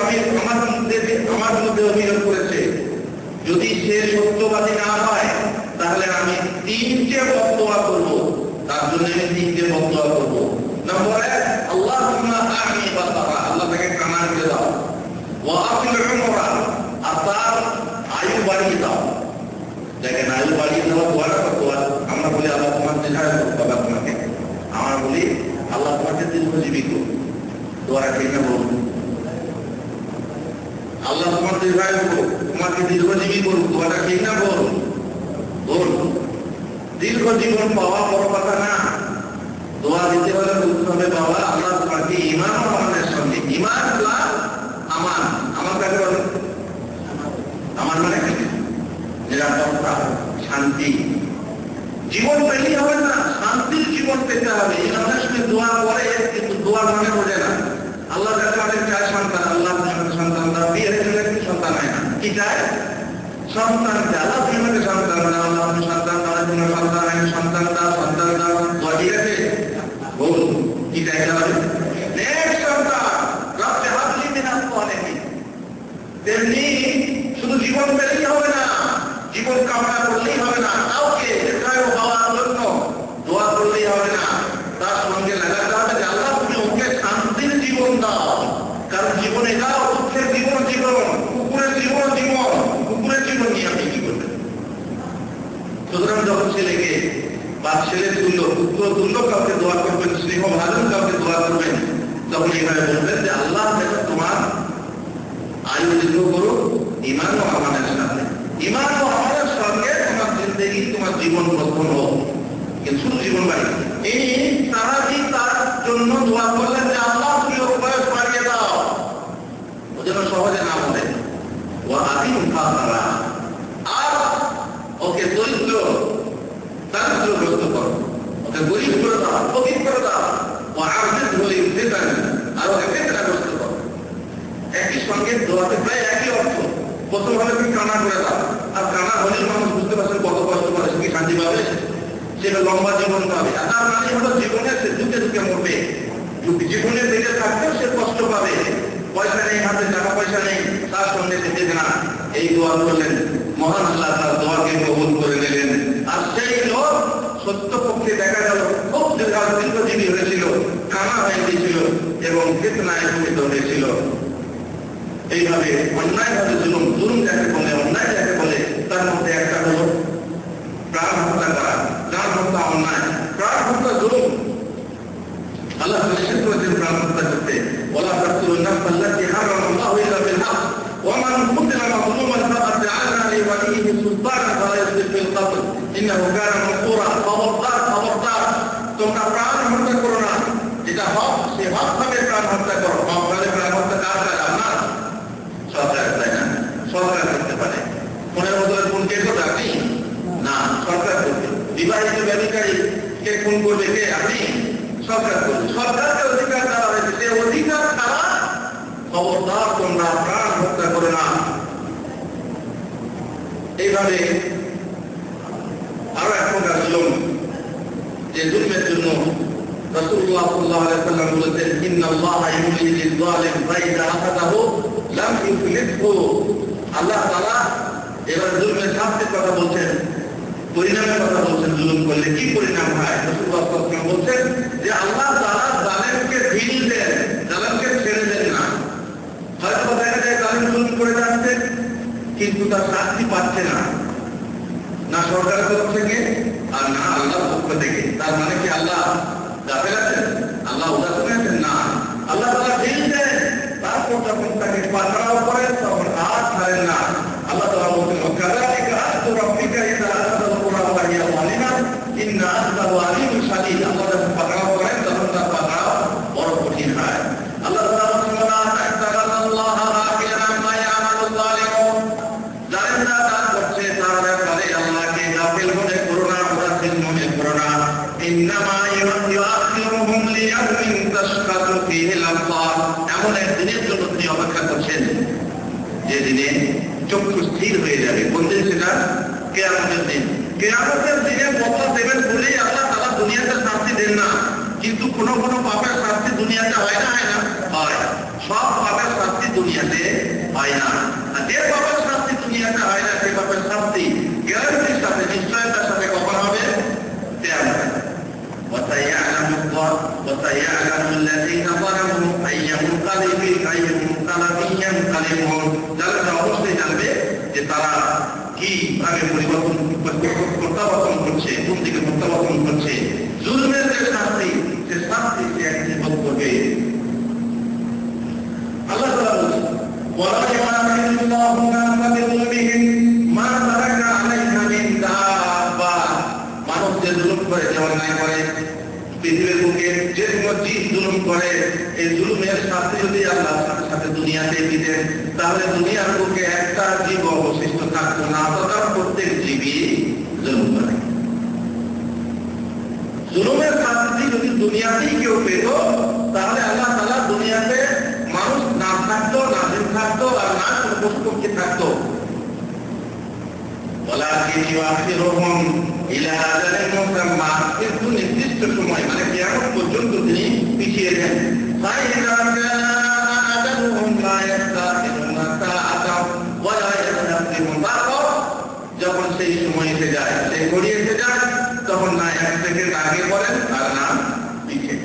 আমার মধ্যে অভিযোগ করেছে, যদি সে সত্যবাদী না হয় তাহলে আমি 3টে বদদোয়া করব, তার জন্য আমি 3টে বদদোয়া করব। নম্বর 1, আল্লাহুম্মা আ'মি বাসারা, আল্লাহ তাকে কানা করে দাও, ওয়া আতিল উমরা, আর তার আয়ু বাড়িয়ে দাও। দেখেন, আয়ু বাড়িয়ে দেওয়া দোয়াটা দোয়া। আমরা বলি আল্লাহ তোমার দীর্ঘায়ু করুক, বাবা তোমাকে, আমরা বলি আল্লাহ তোমাকে দীর্ঘজীবী করুক, দোয়াটা ঠিক না? বলুন, আল্লাহ তোমার দীর্ঘায়ু করুক, তোমাকে দীর্ঘজীবী করুক, দোয়াটা ঠিক না? বলুন, দীর্ঘ জীবন পাওয়া বড় কথা না। দোয়া দিতে হলে বলতে হবে, বাবা আল্লাহ তোমাকে ঈমান ও আমানের সঙ্গে, ঈমান প্লাস আমান। আমার কাছে বলে আমার মানে কি? নিরাপত্তা, শান্তি। জীবন পেলেই হবে না, শান্তির জীবন পেতে হবে। এই আমাদের সঙ্গে দোয়া করে, কিন্তু দোয়ার মানে বোঝে না। আল্লাহ কাছে অনেক চায় সন্তান, আল্লাহ সন্তান দাও, বিয়ের জন্য একটু সন্তান হয় না, কি চায়? সন্তান চায়। আল্লাহ তোমাকে সন্তান দাও, আল্লাহ সন্তান দেওয়ার জন্য সন্তান হয়, সন্তান দাও, সন্তান দাও, দোয়া ঠিক আছে? বলুন, কি চাইতে হবে? সন্তান রাতে হাতলি দিন অনেকে। তেমনি শুধু জীবন পেলেই হবে না, জীবন কামনা করলেই হবে না, কাউকে দীর্ঘায়ু হওয়ার জন্য দোয়া করলেই হবে না, তার সঙ্গে লাগাতে হবে যে আল্লাহ তুমি ওকে শান্তির জীবন দাও। কারণ জীবন এটাও দুঃখের জীবন, কুকুরের জীবন কুকুরের জীবন নিয়ে আপনি কি করবেন? সুতরাং যখন ছেলেকে বা ছেলের তুল্য, পুত্র তুল্য কাউকে দোয়া করবেন, স্নেহ ভাজন কাউকে দোয়া করবেন, তখন এইভাবে বলবেন যে আল্লাহ তোমার আয়ু দীর্ঘ করুক ঈমান ও আমানের সাথে, ঈমান ও আমানের সঙ্গে তোমার জিন্দেগি, তোমার জীবন গঠন হোক। কিন্তু শুধু জীবন বাড়ি এই সারাজি তার জন্য দোয়া করলেন যে আল্লাহ তুমি ওর বয়স বাড়িয়ে দাও, ও যেন সহজে না বলে। ও আদিম খাতারা, আর ওকে দারিদ্রগ্রস্ত করো, ওকে গরিব করে দাও, ফকির করে দাও। ও আর্থিক বলে ফেতান, আর ওকে ফেতনাগ্রস্ত করো। একই সঙ্গে দোয়াতে প্রায় একই অর্থ। প্রথম হলে তুমি কানা করে দাও, আর কানা হলেই মানুষ বুঝতে পারছেন কত কষ্ট করে, সে কি শান্তি পাবে? সে লম্বা জীবন পাবে। আর তার মানে হলো জীবনে সে দুঃখে মরবে, জীবনে বেঁচে থাকতেও সে কষ্ট পাবে, পয়সা নেই, হাতে টাকা পয়সা নেই, তার সঙ্গে সে দেবে না। এই দোয়া করলেন, মহান আল্লাহ তার দোয়াকে কবুল করে নিলেন। আর সেই লোক সত্য পক্ষে দেখা গেল খুব দীর্ঘজীবী হয়েছিল, কানা হয়ে গিয়েছিল এবং ফিতনায় পতিত হয়েছিল। এইভাবে অন্যায়ভাবে জুলুম যাকে বলে, অন্যায় যাকে বলে, তার মধ্যে একটা হলো প্রাণ হত্যা করা। প্রাণ হত্যা অন্যায়, প্রাণ হত্যা জুলুম। আল্লাহ নিষেধ করেছেন প্রাণ হত্যা করতে। ওয়ালা তাকতুলুন নাফসা আল্লাতী হারামাল্লাহু ইল্লা বিল হক ওয়া মান কুতিলা মাজলুমান ফাকাদ জাআলনা লিওয়ালিয়্যিহি সুলতানান ফালা ইউসরিফ ফিল কতল ইন্নাহু কানা মানসুরা। খবরদার তোমরা প্রাণ হত্যা করো না। যেটা হক সে হক ভাবে প্রাণ হত্যা করো। হক ভাবে প্রাণ হত্যা কার কাজ? আপনার সরকার, তাই না? সরকার করতে পারে। খুনের বদলে খুন কে করবে? আপনি না, সরকার করবে। বিবাহিত ব্যভিচারী কে খুন করবে? কে? আপনি? সরকার করবে। সরকারকে অধিকার দেওয়া হয়েছে, সে অধিকার ছাড়া খবরদার তোমরা প্রাণ হত্যা করো না। এইভাবে আরো এক প্রকার জুলুম, যে জুলমের জন্য রাসূলুল্লাহ সাল্লাল্লাহু আলাইহি ওয়াসাল্লাম বলেছেন, ইন্নাল্লাহা ইউমলি লিয-যালিম ফাইযা আখাযাহু লাম ইউফলিতহু। আল্লাহ তাআলা এবার জুলমের শাস্তির কথা বলছেন, পরিণামের কথা বলছেন। জুলুম করলে কি পরিণাম হয়? রাসূলুল্লাহ সাল্লাল্লাহু আলাইহি ওয়াসাল্লাম বলছেন যে আল্লাহ তাআলা জালেমকে ঢিল দেন, জালেমকে ছেড়ে দেন না। হয়তো দেখা যায় জালেম জুলুম করে যাচ্ছে কিন্তু তার শাস্তি পাচ্ছে না, না সরকারের তরফ থেকে আর না আল্লাহর পক্ষ থেকে। তার মানে কি আল্লাহ গাফেল আছেন? আল্লাহ উদাসীন আছেন? না, আল্লাহ তাআলা ঢিল দেন, তারপর যখন তাকে পাকড়াও করেন তখন আর ছাড়েন না। আল্লাহ তাআলা বলেন, কাযালিকা আখযু রাব্বিকা ইযা আখাযাল কুরা ওয়া হিয়া যালিমা ইন্না আখযাহু আলীমুন শাদীদ। আল্লাহ যখন পাকড়াও করেন তখন তার পাকড়াও বড় কঠিন হয়। আল্লাহ তাআলা বলেন, লা তা'তাকাল্লাহা গাফিলান আম্মা ইয়া'মালুল যালিমুন। জালেমরা যা করছে তার ব্যাপারে আল্লাহকে গাফিল মনে করো না, উদাসীন মনে করো না। ইন্নামা ইউআখিরুহুম লিয়াউমিন তাশখাসু ফীহিল আবসার। এমন এক দিনের জন্য তিনি অপেক্ষা করছেন যে দিনে চক্ষু স্থির হয়ে যাবে। কোন দিন সেটা? কিয়ামতের দিন। কিয়ামতের দিনে বদলা দেবেন বলেই আল্লাহ তাআলা দুনিয়াতে শাস্তি দেন না। কিন্তু কোন কোন পাপের শাস্তি দুনিয়াতে হয় না? হয় না? হয়। সব পাপের শাস্তি দুনিয়াতে হয় না। আর যে পাপের শাস্তি দুনিয়াতে হয় না, সে পাপের শাস্তি গ্যারান্টির সাথে, নিশ্চয়তার সাথে কখন হবে? কিয়ামতে। وسيعلم الذين ظلموا أي منقلب ينقلبون। যারা অবশ্যই জানবে যে তারা কি ভাবে প্রত্যাবর্তন করছে, কোন দিকে প্রত্যাবর্তন করছে। জুলমের যে শাস্তি, সে শাস্তি সে একদিন ভোগ করবে। আল্লাহ তাআলা বলেন, ওয়ালা ইয়া'লামুল্লাহু মা বিযুলমিহিম মা তারাকা আলাইহা মিন দাব্বা। মানুষ যে জুলুম করে, যে অন্যায় করে, পৃথিবীর বুকে যে কোনো জীব জুলুম করে, এই জুলুমের শাস্তি যদি আল্লাহ সাথে সাথে দুনিয়াতে দিতেন, তাহলে দুনিয়ার বুকে একটা জীব অবশিষ্ট থাকতো না। তখন প্রত্যেক জীবই জুলুম করে। জুলুমের শাস্তি যদি দুনিয়াতেই কেউ পেত, তাহলে আল্লাহ তাআলা দুনিয়াতে মানুষ না থাকতো, না দিন থাকতো, আর না কোনো পশু পক্ষী থাকতো। ওয়ালাকিন ইউআখিরুহুম ইলা আজালিন মুসাম্মা। কিন্তু নির্দিষ্ট সময়, মানে কিয়ামত পর্যন্ত তিনি পিছিয়ে দেন। ফাইযা জাআ আজালুহুম লা ইস্তাখিরুনা সাআতান ওয়া লা ইস্তাখিরুন। তারপর যখন সেই সময় এসে যায়, সেই ঘড়ি এসে যায়, তখন না এক সেকেন্ড আগে বলেন আর না পিছিয়ে।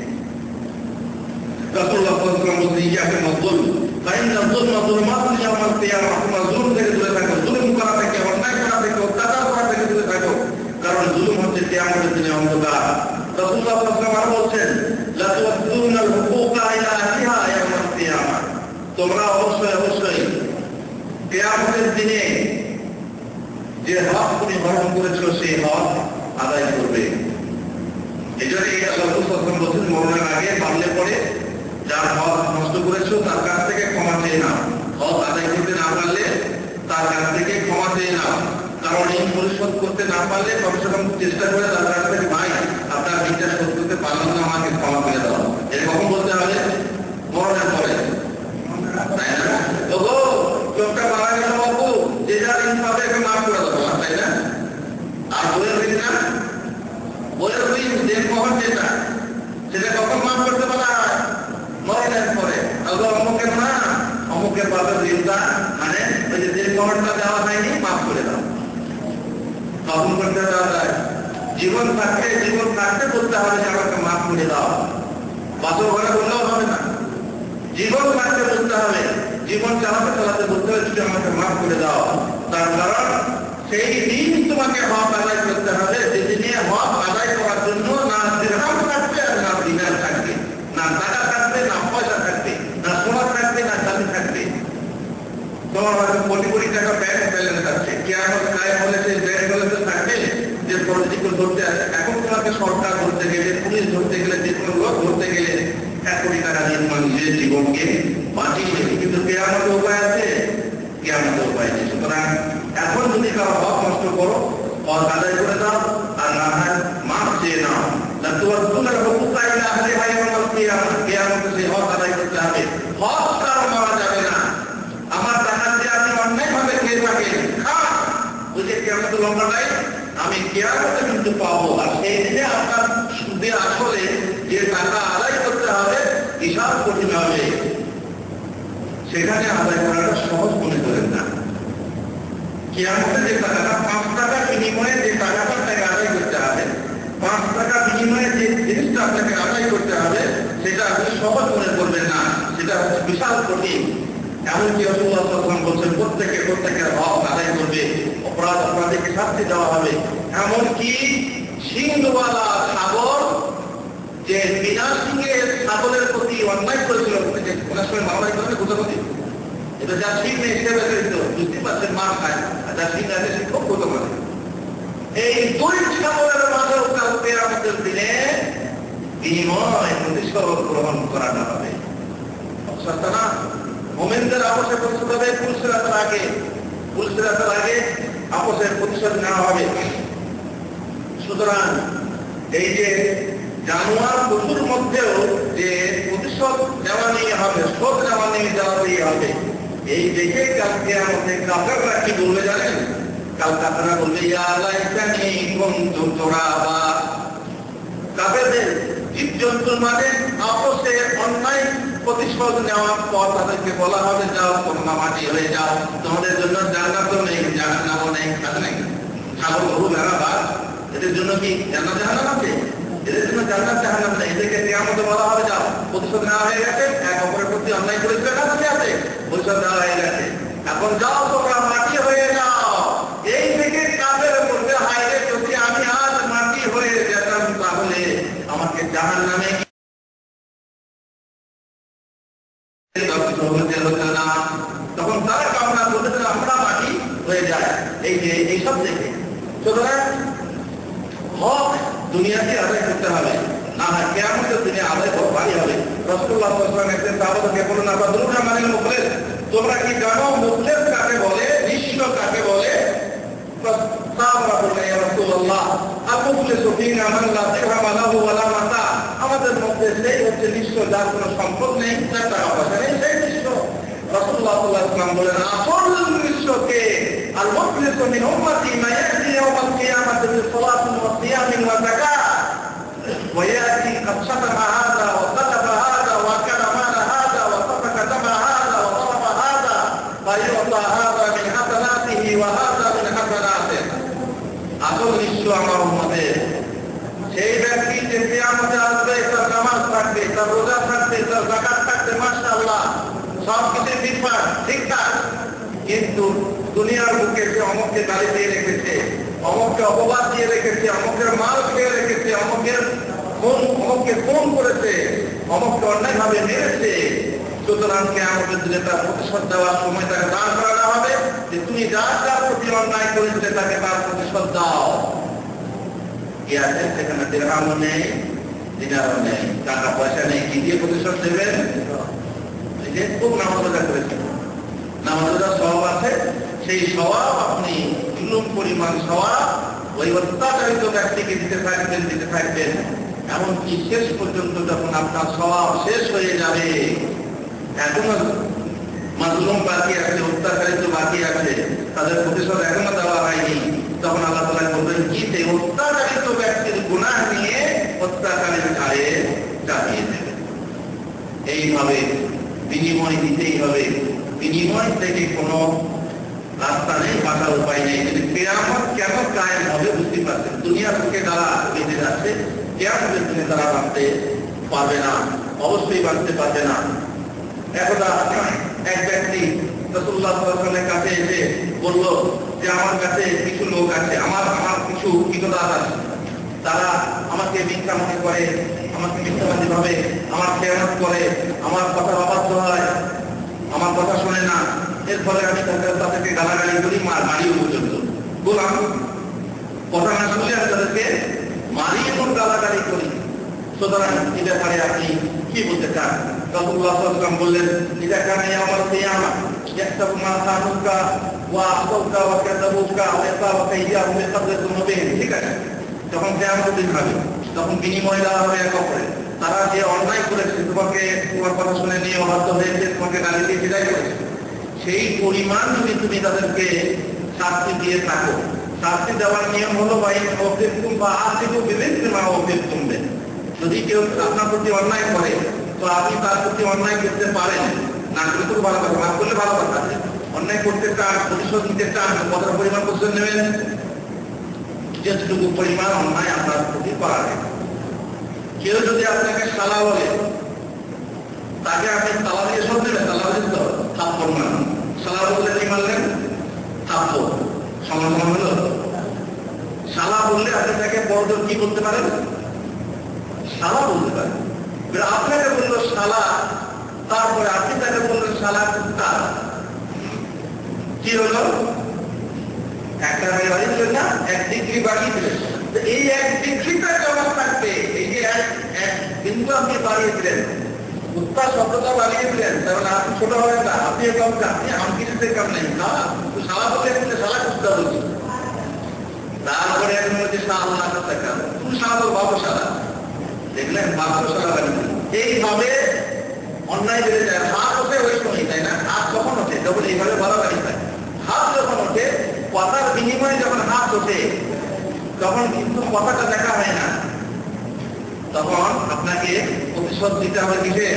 রাসূলুল্লাহ সাল্লাল্লাহু আলাইহি ওয়াসাল্লাম ইয়াকে মজলুম ফাইন্না যুলমা যুলমাতুন ইয়াওমাল কিয়ামাহ। তোমরা জুলুম থেকে দূরে থাকো, জুলুম করা থেকে, অন্যায় করা থেকে, অত্যাচার করা থেকে দূরে থাকো, কারণ জুলুম হচ্ছে কিয়ামতের দিনে অন্ধকার। রাসূলুল্লাহ সাল্লাল্লাহু আলাইহি ওয়াসাল্লাম বলেন, লা তু'দ্দুনাল হুকুকা ইলা আহলিহা ইয়াওমাল কিয়ামাহ। তোমরা অবশ্যই কিয়ামতের দিনে যে হক তুমি গ্রহণ করেছো সেই হক আদায় করবে। এজন্যই আল্লাহ রাসূল সাল্লাল্লাহু আলাইহি ওয়াসাল্লাম বলেন, মরণের আগে পারলে পরে যার হক নষ্ট করেছো তার কাছ থেকে ক্ষমা চেয়ে নাও। হক আদায় করতে না পারলে তার কাছ থেকে ক্ষমা চেয়ে নাও। কারণ ঋণ পরিশোধ করতে না পারলে কমসে কম চেষ্টা করে তার কাছ থেকে, ভাই আপনার ঋণটা শোধ করতে পারলাম না, আমাকে ক্ষমা করে দাও। এটা কখন বলতে হবে? মরণের পরে, তাই না? ওগো লোকটা মারা গেল বাবু, যে যার ঋণ পাবে এখন মাফ করে দেবো, তাই না? আর বইয়ের ঋণ না, বইয়ের ঋণ দেন কখন, যেটা সেটা কখন মাফ করতে পারা হয়? মধ্যে দেওয়া যায়। জীবন থাকতে বলতে হবে যে আমাকে মাফ করে দাও, বাসর ঘরে বললেও হবে না, জীবন থাকতে বলতে হবে, জীবন চালাতে বলতে হবে যদি আমাকে মাফ করে দাও। তার কারণ সেই দিন তোমাকে হক আদায় করতে হবে যেদিনে হক আদায় করার জন্য না দিরহাম থাকবে আর না দিনার থাকবে, না টাকা থাকবে, না পয়সা থাকবে, না সোনা থাকবে, না চাঁদি থাকবে। তোমার হয়তো কোটি কোটি টাকা ব্যাংক ব্যালেন্স আছে, কিয়ামত কায়েম হলে সেই ব্যাংক ব্যালেন্স থাকবে যে পলিটিক্যাল ধরতে আছে। এখন তোমাকে সরকার ধরতে গেলে, পুলিশ ধরতে গেলে, যে কোনো লোক ধরতে গেলে 1 কোটি টাকা দিয়ে তোমার নিজের জীবনকে বাঁচিয়ে নেবে। কিন্তু কিয়ামতের উপায় আছে? কিয়ামতের উপায় নেই। সুতরাং এখন যদি কারো হক নষ্ট করো, হক আদায় করে দাও, আর না হয় মাফ চেয়ে নাও। কিয়ামতে সেই হক আদায় করতে হবে। হক কারো মারা যাবে না। আমার টাকা দিয়ে আপনি অন্যায় ভাবে খেয়ে থাকেন, খান, বুঝে কিয়ামতের লম্বাটাই আমি কিয়ামতে কিন্তু পাবো। আর সেই দিনে আপনার সুদে আসলে যে টাকা আদায় করতে হবে হিসাব কঠিন হবে, সেখানে আদায় করাটা সহজ মনে করেন না। কিয়ামতে যে টাকাটা 5 টাকার বিনিময়ে যে টাকাটা আপনাকে আদায় করতে হবে, 5 টাকা বিনিময়ে যে জিনিসটা আপনাকে আদায় করতে হবে, সেটা আপনি সহজ মনে করবেন না, সেটা হচ্ছে বিশাল কঠিন। এমনকি রাসূলুল্লাহ সাল্লাল্লাহু আলাইহি ওয়াসাল্লাম বলছেন প্রত্যেকের হক আদায় করবে, অপরাধীকে শাস্তি দেওয়া হবে। এমনকি সিংহওয়ালা সাগর, যে বিনা সিংহের ছাগলের প্রতি অন্যায় করেছিল, ওনার সঙ্গে মামলা করেছে গোটাপতি, এটা যা সিং নেই হিসেবে বুঝতে পারছেন, মার খায়, আর যা সিং আছে সে খুব গোটা করে। এই 2 ছাগলের মাঝে কিয়ামতের দিনে বিনিময় প্রতিশোধ গ্রহণ করানো হবে। সস্তা না? মুমিনদের আপসের প্রতিশোধ হবে পুলসিরাতের আগে আপসের প্রতিশোধ নেওয়া হবে। সুতরাং এই যে জানোয়ার পশুর মধ্যেও যে প্রতিশোধ নেওয়া নিয়ে হবে, শোধ নেওয়া নিয়ে যাওয়াতেই হবে, এই দেখে কালকে আমাদের কাফেররা কি বলবে জানেন? কাল কাফেররা বলবে ইয়া লাইতানি কুনতু তুরাবা। কাফেরদের জীবজন্তুর মানে আপসে অন্যায় প্রতিশোধ নেওয়ার পর তাদেরকে বলা হবে যাও তোমরা মাটি হয়ে যাও, তোমাদের জন্য জান্নাতও নেই, জাহান্নামও নেই, আছে নাকি? ছাগল, গরু, ভেড়া, বাঘ, এদের জন্য কি জান্নাত জাহান্নাম আছে? এদের জন্য জান্নাত জাহান্নাম নেই। এদেরকে কিয়ামতে বলা হবে যাও, প্রতিশোধ নেওয়া হয়ে গেছে, এক অপরের প্রতি অন্যায় করেছিল, কাছে আছে, প্রতিশোধ নেওয়া হয়ে গেছে, এখন যাও তোমরা মাটি হয়ে যাও। এই থেকে কাফের বলবে হায় রে, যদি আমি আজ মাটি হয়ে যেতাম তাহলে আমাকে জাহান্নামে তখন তারা কামনা করতে আমরা মাটি হয়ে যায়। এই যে এইসব দেখে, সুতরাং হক দুনিয়াকে আদায় করতে হবে, না হয় কিয়ামতের দিনে আদায় ভারী হবে। রাসূলুল্লাহ সাল্লাল্লাহু আলাইহি ওয়াসাল্লাম একদিন সাহাবাদেরকে বললেন, আতাদরুনা মানিল মুফলিস, তোমরা কি জানো মুফলিস কাকে বলে, নিঃস্ব কাকে বলে? সাহাবারা বললেন, ইয়া রাসূলুল্লাহ, আল-মুফলিসু ফীনা মান লা দিরহাম লাহু ওয়া লা মাতা। আমাদের মধ্যে সেই হচ্ছে নিঃস্ব, যার কোনো সম্পদ নেই, যার টাকা পয়সা নেই, সেই নিঃস্ব। রাসূলুল্লাহ সাল্লাল্লাহু আলাইহি ওয়াসাল্লাম বলেন, আসল নিঃস্বকে আল-মুফলিসু মিন উম্মতি মা ইয়াতি ইয়াওমাল কিয়ামাতি বিসসালাতিন ওয়া সিয়ামিন ওয়া যাকাত ওয়া ইয়াতি قد شتم هذا وقذف هذا وأكل مال هذا وسفك دم هذا وضرب هذا فيعطى هذا من حسناته وهذا من حسناته। আসল নিঃস্ব আমার উম্মতের সেই ব্যক্তি যে কিয়ামতে আসবে, তার নামাজ থাকবে, তার রোজা থাকবে, তার যাকাত থাকবে, মাশাআল্লাহ, সব কিছু ঠিকঠাক, কিন্তু দুনিয়ার বুকে সে অমুককে গালি দিয়ে রেখেছে, অমুককে অপবাদ দিয়ে রেখেছে, অমুকের মাল খেয়ে রেখেছে, অমুককে ফোন করেছে, অমুককে অন্যায়ভাবে মেরেছে। সুতরাং কিয়ামতের দিনে তার প্রতিশোধ দেওয়ার সময় তাকে দাঁড় করানো হবে যে তুমি যার প্রতি অন্যায় করেছিলে তাকে তার প্রতিশোধ দাও। কি আছে সেখানে? দিরহামও নেই, দিনারও নেই, টাকা পয়সা নেই, কি দিয়ে প্রতিশোধ দেবেন? যে খুব নামাজ রোজা করেছেন, নামাজ রোজা সওয়াব আছে, সেই সওয়াব আপনি জুলুম পরিমাণ সওয়াব ওই অত্যাচারিত ব্যক্তিকে দিতে থাকবেন, এমনকি শেষ পর্যন্ত যখন আপনার সওয়াব শেষ হয়ে যাবে, এখনো মাজলুম বাকি আছে, অত্যাচারিত বাকি আছে, তাদের প্রতিশোধ এখনো দেওয়া হয়নি, তখন আল্লাহ তাআলা বলবেন কি সেই অত্যাচারিত ব্যক্তির গুনাহ নিয়ে অত্যাচারের ঘাড়ে চাপিয়ে দেবেন। এইভাবে বিনিময় দিতেই হবে। বিনিময় থেকে কোনো রাস্তা নেই, বাঁচার উপায় নেই। কিন্তু কিয়ামত কেন কায়েম হবে বুঝতে পারছেন? দুনিয়ার বুকে যারা বেঁচে যাচ্ছে, কিয়ামতের দিনে তারা বাঁচতে পারবে না, অবশ্যই বাঁচতে পারবে না। একদা এক ব্যক্তি রাসূলুল্লাহ সাল্লাল্লাহু আলাইহি ওয়াসাল্লামের কাছে এসে বলল যে আমার কাছে কিছু লোক আছে, আমার কিছু ঠিকাদার আছে, তারা আমাকে মিথ্যা মনে করে, আমাকে মিথ্যাবাদী ভাবে, আমার খেয়ানত করে, আমার কথা অবাধ্য হয়, আমার কথা শোনে না। এর ফলে আমি তাদেরকে গালাগালি করি, মারিও পর্যন্ত। বললাম কথা না শুনলে আমি তাদেরকে মারি এবং গালাগালি করি। সুতরাং এ ব্যাপারে আপনি কি বলতে চান? রাসূলুল্লাহ সাল্লাল্লাহু আলাইহি ওয়াসাল্লাম বললেন, ইদা কানা ইয়াউমুল কিয়ামা ইয়াহসাবু মা খানুকা ওয়া আসাউকা ওয়া কাযাবুকা ওয়া ইয়াসাবুকা ইয়াহু বিকাদরি যুনুবিহিম। ঠিক আছে, যখন কিয়ামতের দিন হবে তখন বিনিময় দেওয়া হবে এক অপরের। তারা যে অন্যায় করেছে, তোমাকে তোমার কথা শুনে নিয়ে অবাধ্য হয়েছে, তোমাকে গালি দিয়ে বিদায় করেছে, সেই পরিমাণ যদি তুমি তাদেরকে শাস্তি দিয়ে থাকো, শাস্তি দেওয়ার নিয়ম হলো বা আসিবু বিমিথলি ওফিকুম বে। যদি কেউ আপনার প্রতি অন্যায় করে তো আপনি তার প্রতি অন্যায় করতে পারেন, না করলে তো ভালো কথা, না করলে ভালো কথা। অন্যায় করতে চান, প্রতিশোধ নিতে চান, কত পরিমাণ প্রতিশোধ নেবেন? যেটুকু পরিমাণ অন্যায় আপনার প্রতি করা যায়। কেউ যদি আপনাকে শালা বলে, তাকে আপনি তালা দিয়ে শোধ দেবেন? তালা দিয়ে তো থাপ্পড় মারবেন। শালা বললে কি মারলেন? থাপ্পড়। সমান হলো। শালা বললে আপনি তাকে বড়দের কি বলতে পারেন? শালা বলতে পারেন। আপনাকে বললো শালা, তারপরে আপনি তাকে বললেন শালা কুত্তা, কি হলো? একটা মেয়ে বাড়ি দিলেন না, 1 ডিগ্রি বাড়িয়ে দিলেন। এই 1 ডিগ্রিটা জবাব থাকবে। এই যে এক বিন্দু আপনি বাড়িয়ে দিলেন, কুত্তা শব্দটা বাড়িয়ে দিলেন, তার মানে আপনি ছোট হবেন না, আপনি কম, আপনি আমকিরিতে কম নেই না। শালা বলে শালা কুত্তা বলছি, তারপরে এখন বলছে শালা না করতে কারণ তুমি শালা বল, বাবু শালা, দেখলেন বাবু শালা বাড়িয়ে। এইভাবে অন্যায় বেড়ে যায়। হাত ওঠে ওই সময়, তাই না? হাত কখন ওঠে? যখন এইভাবে বাড়াবাড়ি হয়। হাত যখন ওঠে, কথার বিনিময়ে যখন হাত ওঠে, তখন কিন্তু কথাটা দেখা হয় না। তখন আপনাকে প্রতিশোধ দিতে হবে কিসে?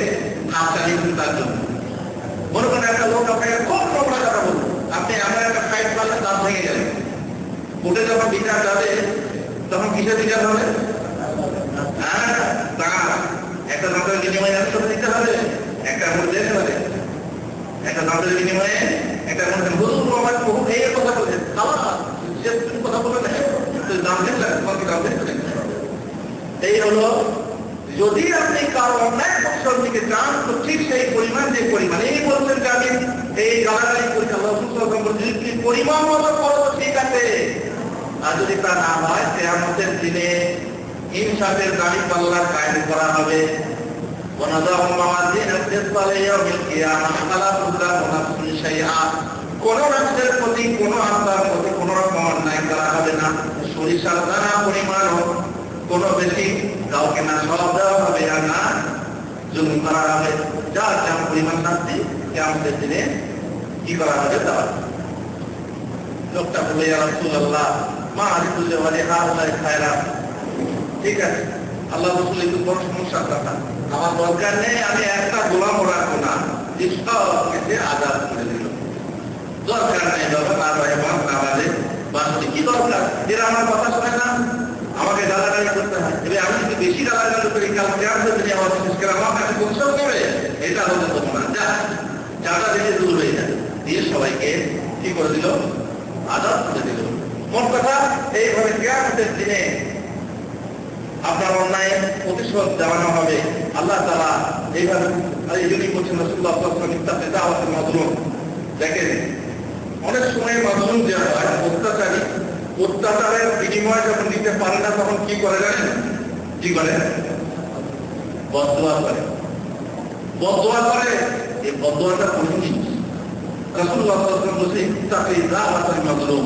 হাত চালিয়ে তার জন্য। মনে করেন একটা লোক আপনাকে খুব নোংরা কথা বলল, আপনি এমন একটা ফাইট করলেন, দাঁত ভেঙে গেলেন। কোর্টে যখন বিচার যাবে তখন কিসের বিচার হবে? হ্যাঁ, একটা দাঁতের বিনিময়ে দিতে হবে, একটা মধ্যে যেতে হবে, একটা দাঁতের বিনিময়ে একটা মধ্যে হুজুর আমার বহু এই কথা বলছেন, কথা বলবেন দাম দেখলেন, তোমাকে দাম দেখলেন। এই হলো, যদি আপনি কারো অন্যায় প্রতিশোধ দিকে চান তো ঠিক সেই পরিমাণ, যে পরিমাণ এই বলছেন যে আমি এই গালাগালি করছি, পরিমাণ মতো করো তো ঠিক আছে। আর যদি তা না হয়, কিয়ামতের দিনে ইনসাফের দাড়ি পাল্লা কায়েম করা হবে। কোন রাষ্ট্রের প্রতি, কোন আত্মার প্রতি কোন রকম অন্যায় করা হবে না। সরিষার দানা পরিমাণ কোন বেশি কাউকে না সব দেওয়া হবে, আর না জুলুম করা হবে। যার যেমন পরিমাণ শাস্তি কিয়ামতের দিনে কি করা হবে দেওয়া। লোকটা বলে, ইয়া রাসূলুল্লাহ মা আরিফুল ওয়ালি হাউলাই খায়রা। ঠিক আছে, আল্লাহ রাসূল একটু বড় সমস্যার কথা, আমার দরকার নেই, আমি একটা গোলাম রাখবো না, সবকে আজাদ করে দিল। দরকার নেই বাবা, না ভাই না বাজে বাসটি কি দরকার? এরা আমার কথা শোনে না, আমাকে গালাগালি করতে হয়। এবার আমি যদি বেশি গালাগালি করি, কাল কেয়ামতের দিনে আমার বিশেষ করে আমার কাছে পরিশ্রম করে, এটা হতে দেবো না। যাটা দেখে দূর হয়ে যায়, দিয়ে সবাইকে কি করে দিল? আজাদ করে দিল। মোট কথা, এইভাবে কিয়ামতের দিনে আপনার অন্যায় প্রতিশোধ দেওয়ানো হবে। আল্লাহ তাআলা এইভাবে এই জন্যই বলছেন রাসূলুল্লাহ সাল্লাল্লাহু আলাইহি ওয়াসাল্লাম, ইত্তাকি দাওয়াতুল মাজলুম। দেখেন, অনেক সময় মাজলুম যে হয়, অত্যাচারী, অত্যাচারের বিনিময় যখন দিতে পারে না, তখন কি করে জানেন? কি করে? বদদুয়া করে। বদদুয়া করে। এই বদদুয়াটা কোন জিনিস? রাসূলুল্লাহ সাল্লাল্লাহু আলাইহি ওয়াসাল্লাম বলেছেন, ইত্তাকি দাওয়াতুল মাজলুম।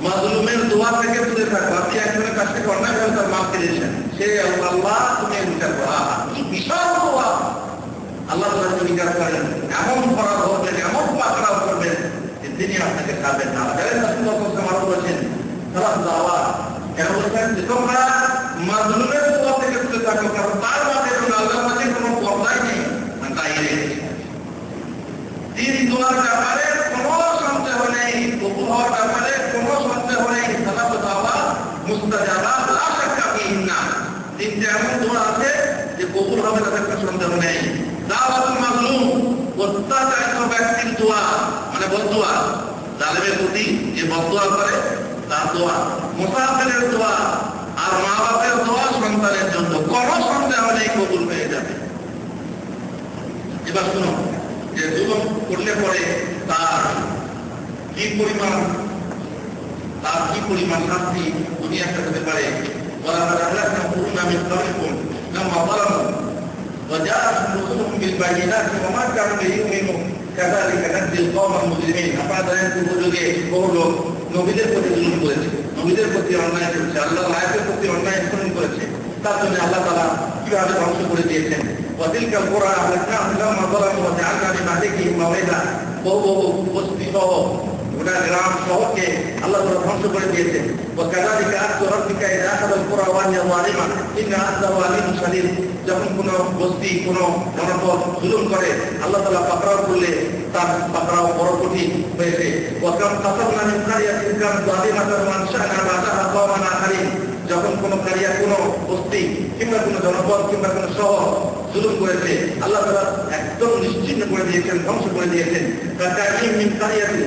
মাজলুমের দোয়া থেকে দূরে থাকো। আপনি একজনের কাছ থেকে অন্যায় করে তার মাফ দিয়েছেন, সে আল্লাহ তুমি বিচার করো। কি বিশাল দোয়া! আল্লাহ তাআলা বিচার করেন, এমন অপরাধ করবেন, এমন পাকড়াও করবেন যে তিনি আপনাকে ছাড়বেন না। জানেন রাসূলুল্লাহ সাল্লাল্লাহু আলাইহি ওয়াসাল্লাম বলেছেন, সালাত দাওয়া কেন বলেছেন? যে তোমরা মাজলুমের দোয়া থেকে দূরে থাকো, কারণ তার মাঝে এবং আল্লাহর মাঝে কোনো পর্দাই নেই। তাই দিন দোয়ার ব্যাপারে কোনো না। তিনটে এমন দোয়া আছে যে কবুল হবে তাদের কোনো সন্দেহ নেই। দাওয়াতুল মাজলুম, অত্যাচারিত ব্যক্তির দোয়া, মানে বদদোয়া, জালেমের প্রতি যে বদদোয়া করে তার দোয়া, মুসাফিরের দোয়া, আর মা বাপের দোয়া সন্তানের জন্য কোনো সন্দেহ নেই কবুল হয়ে যাবে। এবার শুনো যে জুলুম করলে পরে তার কি পরিমাণ শাস্তি দুনিয়াতে হতে পারে। ولقد أهلكنا قرونا من قبلكم لما ظلموا وجاءتهم رسلهم بالبينات وما كانوا ليؤمنوا كذلك نجزي القوم المجرمين। আপনারা জানেন যুগে বহু লোক নবীদের প্রতি জুলুম করেছে, নবীদের প্রতি অন্যায় করেছে, আল্লাহর আয়াতের প্রতি অন্যায় আচরণ করেছে। তার জন্য আল্লাহ তাআলা কিভাবে ধ্বংস করে দিয়েছেন। وتلك القرى أهلكناهم لما ظلموا وجعلنا لمهلكهم موعدا। বহু বস্তি সহ গোটা গ্রাম শহরকে আল্লাহ তাআলা ধ্বংস করে দিয়েছেন। وكذلك أخذ ربك إذا أخذ القرى وهي ظالمة إن أخذه أليم شديد। যখন কোন বস্তি কোন জনপদ জুলুম করে আল্লাহ তাআলা পাকড়াও করলে তার পাকড়াও বড় কঠিন হয়েছে। وكم قصرنا من قرية كانت ظالمة وأنشأنا بعدها قوما آخرين। যখন কোন কারিয়া কোন বস্তি কিংবা কোন জনপদ কিংবা কোন শহর জুলুম করেছে আল্লাহ তাআলা একদম নিশ্চিহ্ন করে দিয়েছেন, ধ্বংস করে দিয়েছেন। কাকাইম মিন কারিয়াতিন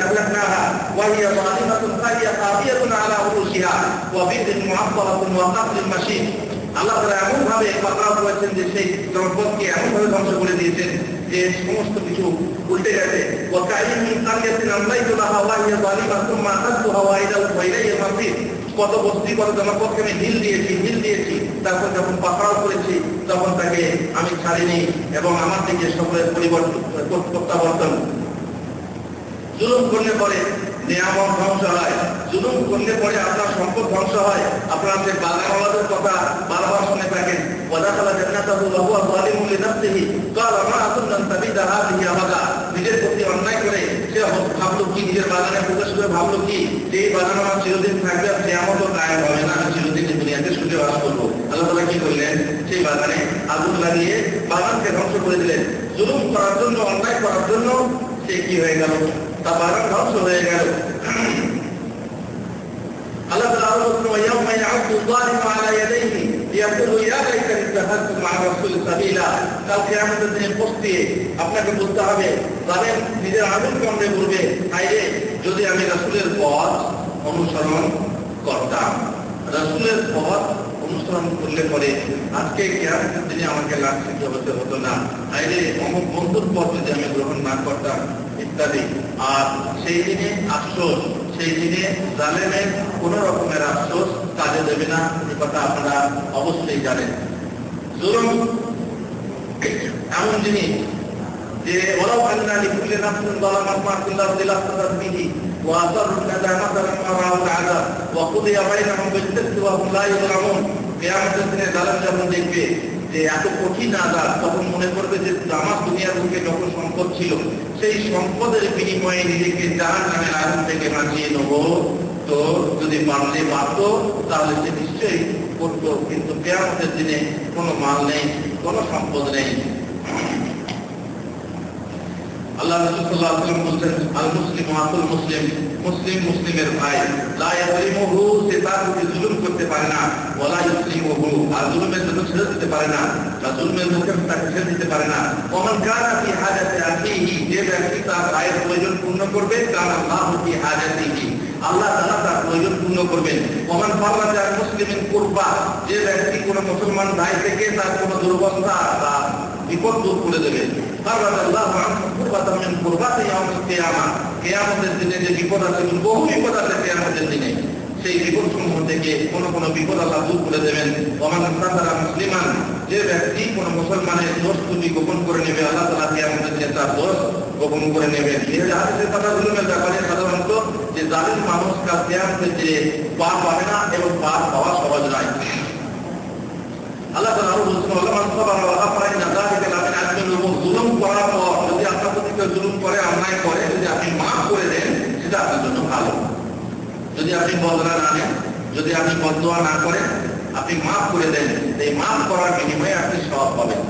আহলাকনাহা ওয়া হিয়া যালিমাতুন কারিয়া কাবিয়াতুন আলা উরুশিহা ওয়া বি'rin মুআত্তালাতুন ওয়া কাসরিন মাশিদ। আল্লাহ তাআলা এমন ভাবে পাকড়াও করেছেন যে সেই জনপদকে এমন ভাবে ধ্বংস করে দিয়েছেন যে সমস্ত কিছু উল্টে গেছে। ওয়া কাইম মিন কারিয়াতিন আমলাইতু লাহা ওয়া হিয়া যালিমাতুন মা আখাযতুহা ওয়া ইলাইহিল মাসির। কত বস্তি কত জনপদকে আমি ঢিল দিয়েছি, তারপর যখন পাকড়াও করেছি তখন তাকে আমি ছাড়িনি এবং আমার দিকে সকলের প্রত্যাবর্তন। জুলুম করলে পরে নিয়ামত ধ্বংস হয়, জুলুম করলে পরে আপনার সম্পদ ধ্বংস হয়। আপনার যে বাগানওয়ালাদের কথা বারবার শুনে থাকেন, ওয়াদাখালা জান্নাতাহু ওয়া হুয়া যালিমুন লিনাফসিহি ক্বালা মা আযুন্নু আন তাবিদা হাযিহি আবাদা। নিজের প্রতি অন্যায় করে সে ভাবলো কি, নিজের বাগানে প্রবেশ করে ভাবলো কি যে এই বাগান আমার চিরদিন থাকবে, আর কিয়ামতও কায়েম হবে না, আমি চিরদিন দুনিয়াতে সুখে বাস করবো। আল্লাহ তাআলা কি করলেন, সেই বাগানে আগুন লাগিয়ে বাগানকে ধ্বংস করে দিলেন। জুলুম করার জন্য, অন্যায় করার জন্য সে কি হয়ে গেল, তার বাগান ধ্বংস হয়ে গেল। আল্লাহ তাআলা আরো বলছেন, ওয়ায়াউমা ইয়া'আদু যালিমু আলা ইয়াদাইহি ইয়াকুলু ইয়া লাইতানি ইত্তাখাযতু মা'a রাসূলি সাবিলা। কাল কিয়ামতের দিনে পৌঁছিয়ে আপনাকে বলতে হবে, জালেম নিজের আঙুল কামড়ে বলবে, হায়রে যদি আমি রাসূলের পথ অনুসরণ করতাম, রাসূলের পথ অনুসরণ করলে পরে আজকে কিয়ামতের দিনে আমাকে লাঞ্ছিত হতে হতো না, হায়রে অমুক বন্ধুর পথ যদি আমি গ্রহণ না করতাম ইত্যাদি। আর সেই দিনে আফসোস, সেই দিনে জালেমের কোন রকমের আফসোস কাজে দেবে না, এই কথা আপনারা অবশ্যই জানেন। জুলুম এমন জিনিস যে ওয়ালাউ আন্না লিকুল্লি নাফসিন যালামাত মা ফিল আরদি লাফতাদাত বিহি ওয়া আসাররু নাদামাতা লাম্মা রাআউল আযাব ওয়া কুদিয়া বাইনাহুম বিল কিসতি ওয়া হুম লা ইউযলামুন। কিয়ামতের দিনে জালেম যখন দেখবে যে এত কঠিন আযাব, তখন মনে করবে যে আমার দুনিয়ার বুকে যত সম্পদ ছিল সেই সম্পদের বিনিময়ে নিজেকে জাহান্নামের আগুন থেকে বাঁচিয়ে নেব, তো যদি পারত তাহলে সে নিশ্চয়ই করতো। কিন্তু কিয়ামতের দিনে কোনো মাল নেই, কোনো সম্পদ নেই। আল্লাহ রাসূল সাল্লাল্লাহু আলাইহি ওয়াসাল্লাম বলেন, আল মুসলিমু আকুল মুসলিম, মুসলিম মুসলিমের ভাই, লা ইয়াযলিমুহু, সে তার প্রতি জুলুম করতে পারে না, ওয়ালা ইউসলিমুহু, আর জুলুমের জন্য ছেড়ে দিতে পারে না, বা জুলুমের মুখে তাকে ছেড়ে দিতে পারে না। ওমান কানা ফি হাজাতি আখিহি, যে ব্যক্তি তার ভাইয়ের প্রয়োজন পূর্ণ করবে, কানা আল্লাহু ফি হাজাতিহি, আল্লাহ তাআলা তার প্রয়োজন পূর্ণ করবেন। ওমান ফাররাজা মুসলিমিন কুরবা, যে ব্যক্তি কোনো মুসলমান ভাই থেকে তার কোনো দুর্বলতা বা বিপদ দূর করে দেবে, ফাররাজাল্লাহু আনহু কুরবাতাম মিন কুরবাতি ইয়াউমিল কিয়ামাহ, কিয়ামতের দিনে যে বিপদ আছে, বহু বিপদ আছে কিয়ামতের দিনে, সেই বিপদসমূহ থেকে কোনো বিপদ আল্লাহ দূর করে দেবেন। ওমান সাতারা মুসলিমান, যে ব্যক্তি কোনো মুসলমানের দোষ ত্রুটি গোপন করে নেবে, আল্লাহ তাআলা কিয়ামতের দিনে তার দোষ গোপন করে নেবেন। এই হাদিসের কথা জুলুমের ব্যাপারে সাধারণত যে জালিম মানুষ কাল কিয়ামতের দিনে পার পাবে না এবং পার পাওয়া সহজ নয়। আল্লাহ তাআলা আরো বলছেন, ওয়া মান সাবারা ওয়া গাফারা ইন্না যালিকা লামিন আজমিল উমুর। জুলুম করার পর যদি আপনার প্রতি কেউ জুলুম করে, অন্যায় করে, যদি আপনি মাফ করে দেন, সেটা আপনার জন্য ভালো। যদি আপনি বদলা না নেন, যদি আপনি বদদোয়া না করেন, আপনি মাফ করে দেন, এই মাফ করার বিনিময়ে আপনি সওয়াব পাবেন।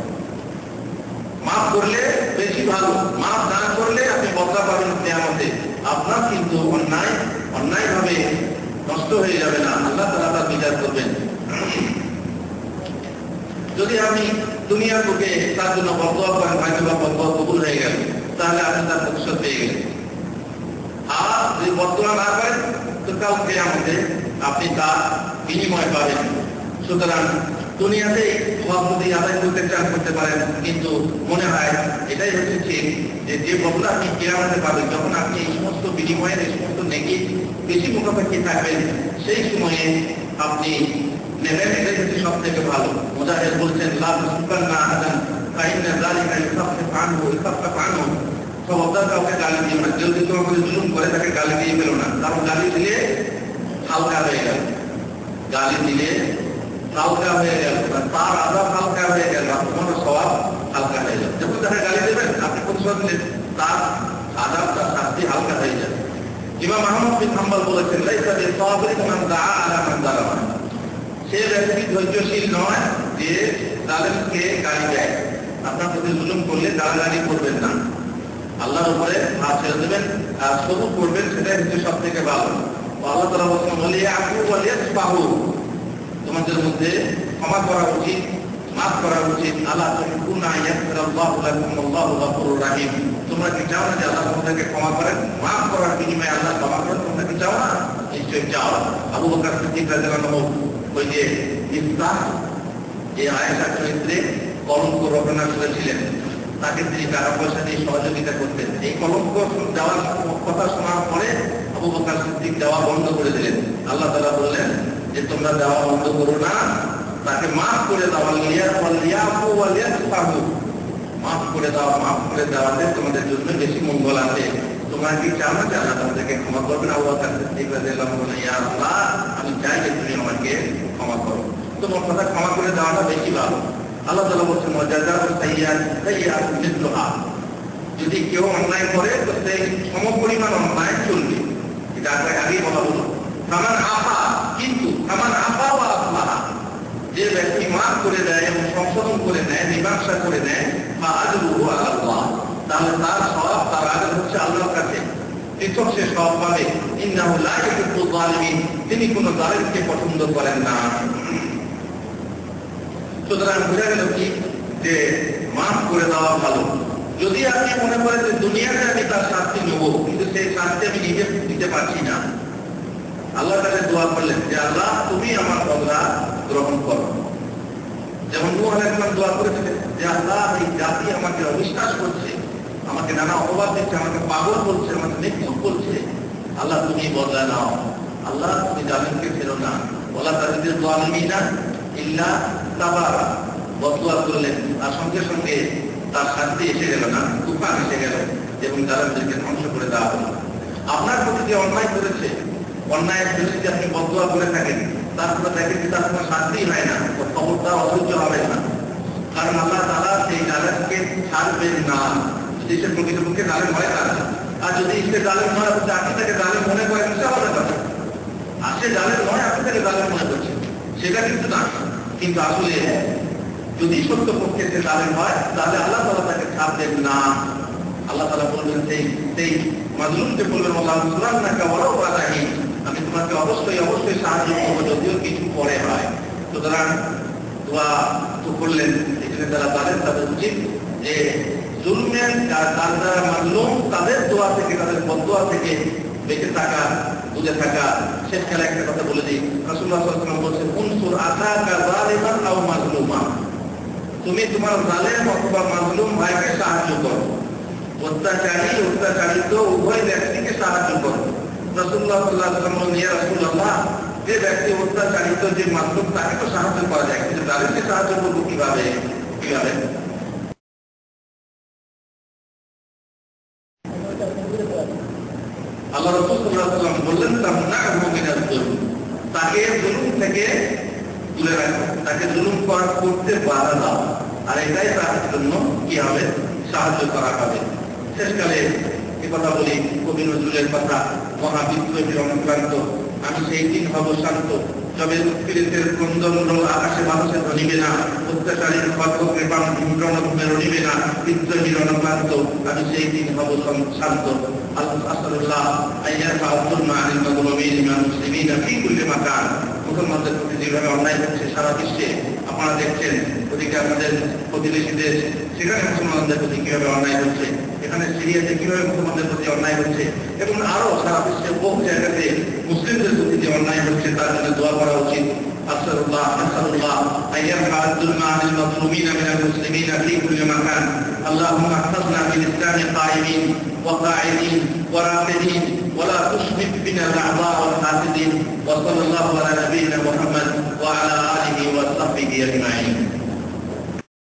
মাফ করলে বেশি ভালো, মাফ না করলে আপনি বদলা পাবেন কিয়ামতে। আপনার কিন্তু অন্যায়ভাবে নষ্ট হয়ে যাবে না, আল্লাহ তাআলা তার বিচার করবেন। যদি আপনি দুনিয়ার বুকে তার জন্য বদদোয়া করেন, হয়তো বা বদদোয়া কবুল হয়ে গেল, তাহলে আপনি তার প্রতিশোধ পেয়ে গেলেন। আর যদি বদদোয়া না করেন তো কাল কিয়ামতে আপনি তার বিনিময় পাবেন। সুতরাং দুনিয়াতেই সব যদি আদায় করতে চান করতে পারেন, কিন্তু মনে হয় এটাই হচ্ছে ঠিক যে বদলা আপনি কিয়ামতে পাবেন, যখন আপনি এই সমস্ত বিনিময়ের এই সমস্ত নেকি বেশি মুখাপেক্ষি থাকবেন, সেই সময়ে আপনি নেবেন। এটাই হচ্ছে সব থেকে ভালো। মুজাহিদ বলছেন লা তুসিবান্না আহাদান ফাইন্না যালিকা ইউখাফফিফু আনহু, খবরদার কাউকে গালি দিও না। কেউ যদি তোমাকে জুলুম করে তাকে গালি দিয়ে ফেলো না, কারণ গালি দিলে হালকা হয়ে গেল, গালি দিলে হালকা হয়ে গেল, তার আযাব হালকা হয়ে গেল, আপনার সওয়াব হালকা হয়ে যাবে। যখন তাকে গালি দেবেন আপনি প্রতিশোধ নিলেন, তার আযাব, তার শাস্তি হালকা হয়ে যাবে। ইমাম আহমদ বিন হাম্বল বলেছেন লাইসা বিসাবিরিন মান দাআ আলা মান যালামা, সে ব্যক্তি ধৈর্যশীল নয় যে জালেমকে গালি দেয়। আপনার প্রতি জুলুম করলে গালাগালি করবেন না, আল্লাহর উপরে হাত ছেড়ে দেবেন আর সবুর করবেন, সেটাই হচ্ছে সব থেকে ভালো। আল্লাহ তাআলা বলেন ওয়ালিয়াফু ওয়ালিয়াসফাহু, তোমাদের মধ্যে ক্ষমা করা উচিত, মাফ করা উচিত। আল্লাহ তুহিব্বুনা ইয়াগফিরাল্লাহু লাকুম ওয়াল্লাহু গফুরুর রহিম, তোমরা কি চাও না যে আল্লাহ তোমাদেরকে ক্ষমা করেন? মাফ করার বিনিময়ে আল্লাহ ক্ষমা করেন, তোমরা কি চাও না? নিশ্চয়ই চাও। আবু বকর সিদ্দিক রাদিয়াল্লাহু আনহু ওই যে ইফতাহ, যে আয়েশা চরিত্রে কলঙ্ক রচনা করেছিলেন, তাকে তিনি টাকা পয়সা দিয়ে সহযোগিতা করতেন। এই কলঙ্ক দেওয়ার কথা শোনার পরে আবু বকর সিদ্দিক দেওয়া বন্ধ করে দিলেন। আল্লাহ তাআলা বললেন যে তোমরা দেওয়া বন্ধ করো না, তাকে মাফ করে দাও। ওয়ালিয়াফু ওয়ালিয়াসফাহু, মাফ করে দাও, মাফ করে দেওয়াতে তোমাদের জন্য বেশি মঙ্গল আছে। তোমরা কি চাও না যে আল্লাহ তোমাদেরকে ক্ষমা করবেন? আবু বকর সিদ্দিক রাদিয়াল্লাহু আনহু বলেন ইয়া আল্লাহ, আমি চাই যে তুমি আমাকে ক্ষমা করো। তোমার কথা ক্ষমা করে দেওয়াটা বেশি ভালো। আল্লাহ তাআলা বলেন ওয়াজাযাউ সাইয়্যাতুন মিসলুহা, যদি কেউ অন্যায় করে তো সেই সমপরিমাণ অন্যায় চলবে। এটা আগেই বলা হলো। ফামান আফা, কিন্তু ফামান আফা ওয়া আসলাহা, যে ব্যক্তি মাফ করে দেয় এবং সংশোধন করে নেয়, মীমাংসা করে নেয়, ফা আজরুহু আলা আল্লাহ, তাহলে তার সওয়াব, তার আজর হচ্ছে আল্লাহর কাছে, পৃথক সে সওয়াব পাবে। ইন্নাহু লা ইউহিব্বুল যালিমিন, তিনি কোনো জালিমকে পছন্দ করেন না। সুতরাং বোঝা গেল কি যে মাফ করে দেওয়া ভালো। যদি আপনি মনে করেন যে দুনিয়াতে আমি তার শাস্তি নেব, কিন্তু সেই শাস্তি আমি নিজে দিতে পারছি না, আল্লাহর কাছে দোয়া করলেন যে আল্লাহ তুমি আমার বদলা গ্রহণ করো। যেমন নূহ আলাইহিস সালাম দোয়া করেছিলেন যে আল্লাহ এই জাতি আমাকে অবিশ্বাস করছে, আমাকে নানা অপবাদ দিচ্ছে, আমাকে পাগল বলছে, আমাকে মিথ্যুক বলছে, আল্লাহ তুমি বদলা নাও, আল্লাহ তুমি জালিমকে ছেড়ো না। ওয়ালা তাজিদুল যালিমিনা ইল্লা তাবারা, বদদোয়া করলেন আর সঙ্গে সঙ্গে তার শাস্তি এসে গেল না, তুফান এসে গেল এবং জালিমদেরকে ধ্বংস করে দেওয়া হলো। আপনার প্রতি যে অন্যায় করেছে, অন্যায়ের বিরুদ্ধে আপনি বদদোয়া করে থাকেন, তারপরে দেখেন যে তার কোনো শাস্তি হয় না, খবরটা অসহ্য হবে না, কারণ আল্লাহ তাআলা সেই জালেমকে ছাড়বেন না। যদি সে প্রকৃতপক্ষে জালেম হয় তার, আর যদি সে জালেম হয় আপনি তাকে জালেম মনে করেন, সে হবে না। আর সে জালেম নয়, আপনি তাকে জালেম মনে করছেন, সেটা কিন্তু না। কিন্তু আসলে যদি সত্য পক্ষে সে জালেম হয়, তাহলে আল্লাহ তাআলা তাকে ছাড়বেন না। আল্লাহ তাআলা বলবেন সেই মাজলুমকে বলবেন আল্লাহ সুবহানাকা ওয়া রাব্বাহি, আমি তোমাকে অবশ্যই অবশ্যই সাহায্য করবো, যদিও কিছু পরে হয়। সুতরাং দোয়া তো করলেন, এখানে যারা জালেম তাদের উচিত যে জুলমের যারা মাজলুম তাদের দোয়া থেকে, তাদের বদদোয়া থেকে বেঁচে থাকা, বুঝে থাকা। শেষকালে একটা কথা বলে দিই, রাসূলুল্লাহ সাল্লাল্লাহু আলাইহি ওয়াসাল্লাম বলেছেন উনসুর আখাকা যালিমান আও মাজলুমা, তুমি তোমার জালেম অথবা মাজলুম ভাইকে সাহায্য করো, অত্যাচারী অত্যাচারিত উভয় ব্যক্তিকে সাহায্য করো। রাসূলুল্লাহ সাল্লাল্লাহু আলাইহি ওয়াসাল্লাম বলেন ইয়া রাসূলুল্লাহ, যে ব্যক্তি অত্যাচারিত, যে মাজলুম, তাকে তো সাহায্য করা যায়, কিন্তু জালেমকে সাহায্য করবো কিভাবে? আল্লাহ রাসূল সাল্লাল্লাহু আলাইহি ওয়াসাল্লাম বললেন তামনাহু মিনাজ জুলম, তাকে জুলুম থেকে দূরে রাখো, তাকে জুলুম করতে বাধা দাও, আর এটাই তার জন্য কি হবে? সাহায্য করা হবে। শেষকালে এ কথা বলি, কবি নজরুলের কথা, মহাবিদ্রোহীর অনুক্রান্ত আমি সেই দিন হব শান্ত, যবে উৎপীড়িতের ক্রন্দন আকাশে বাতাসে ধরিবে না, অত্যাচারীর খর্গ কৃপাণ রণভূমে রণিবে না, বিদ্রোহীর অনুক্রান্ত আমি সেই দিন হব শান্ত। আল্লাহ আসাদুল্লাহ আইয়ারফা আব্দুল মালিক মাযলুমিন মিনাল মুসলিমিন ফি মাকান, মুসলমানদের প্রতি যেভাবে অন্যায় হচ্ছে সারা বিশ্বে আপনারা দেখছেন, ওদিকে আপনাদের প্রতিবেশী দেশ সেখানে মুসলমানদের প্রতি কিভাবে অন্যায় হচ্ছে, এখানে সিরিয়াতে কিভাবে মুসলমানদের প্রতি অন্যায় হচ্ছে, এবং আরো সারা বিশ্বে বহু জায়গাতে মুসলিমদের প্রতি যে অন্যায় হচ্ছে তার জন্য দোয়া করা উচিত। أسأل الله أن يرفع الظلم عن المظلومين من المسلمين في كل مكان. اللهم احفظنا بالإسلام قائمين وقاعدين ورافدين ولا تشمت بنا الأعضاء والحاسدين. وصلى الله على نبينا محمد وعلى آله وصحبه أجمعين.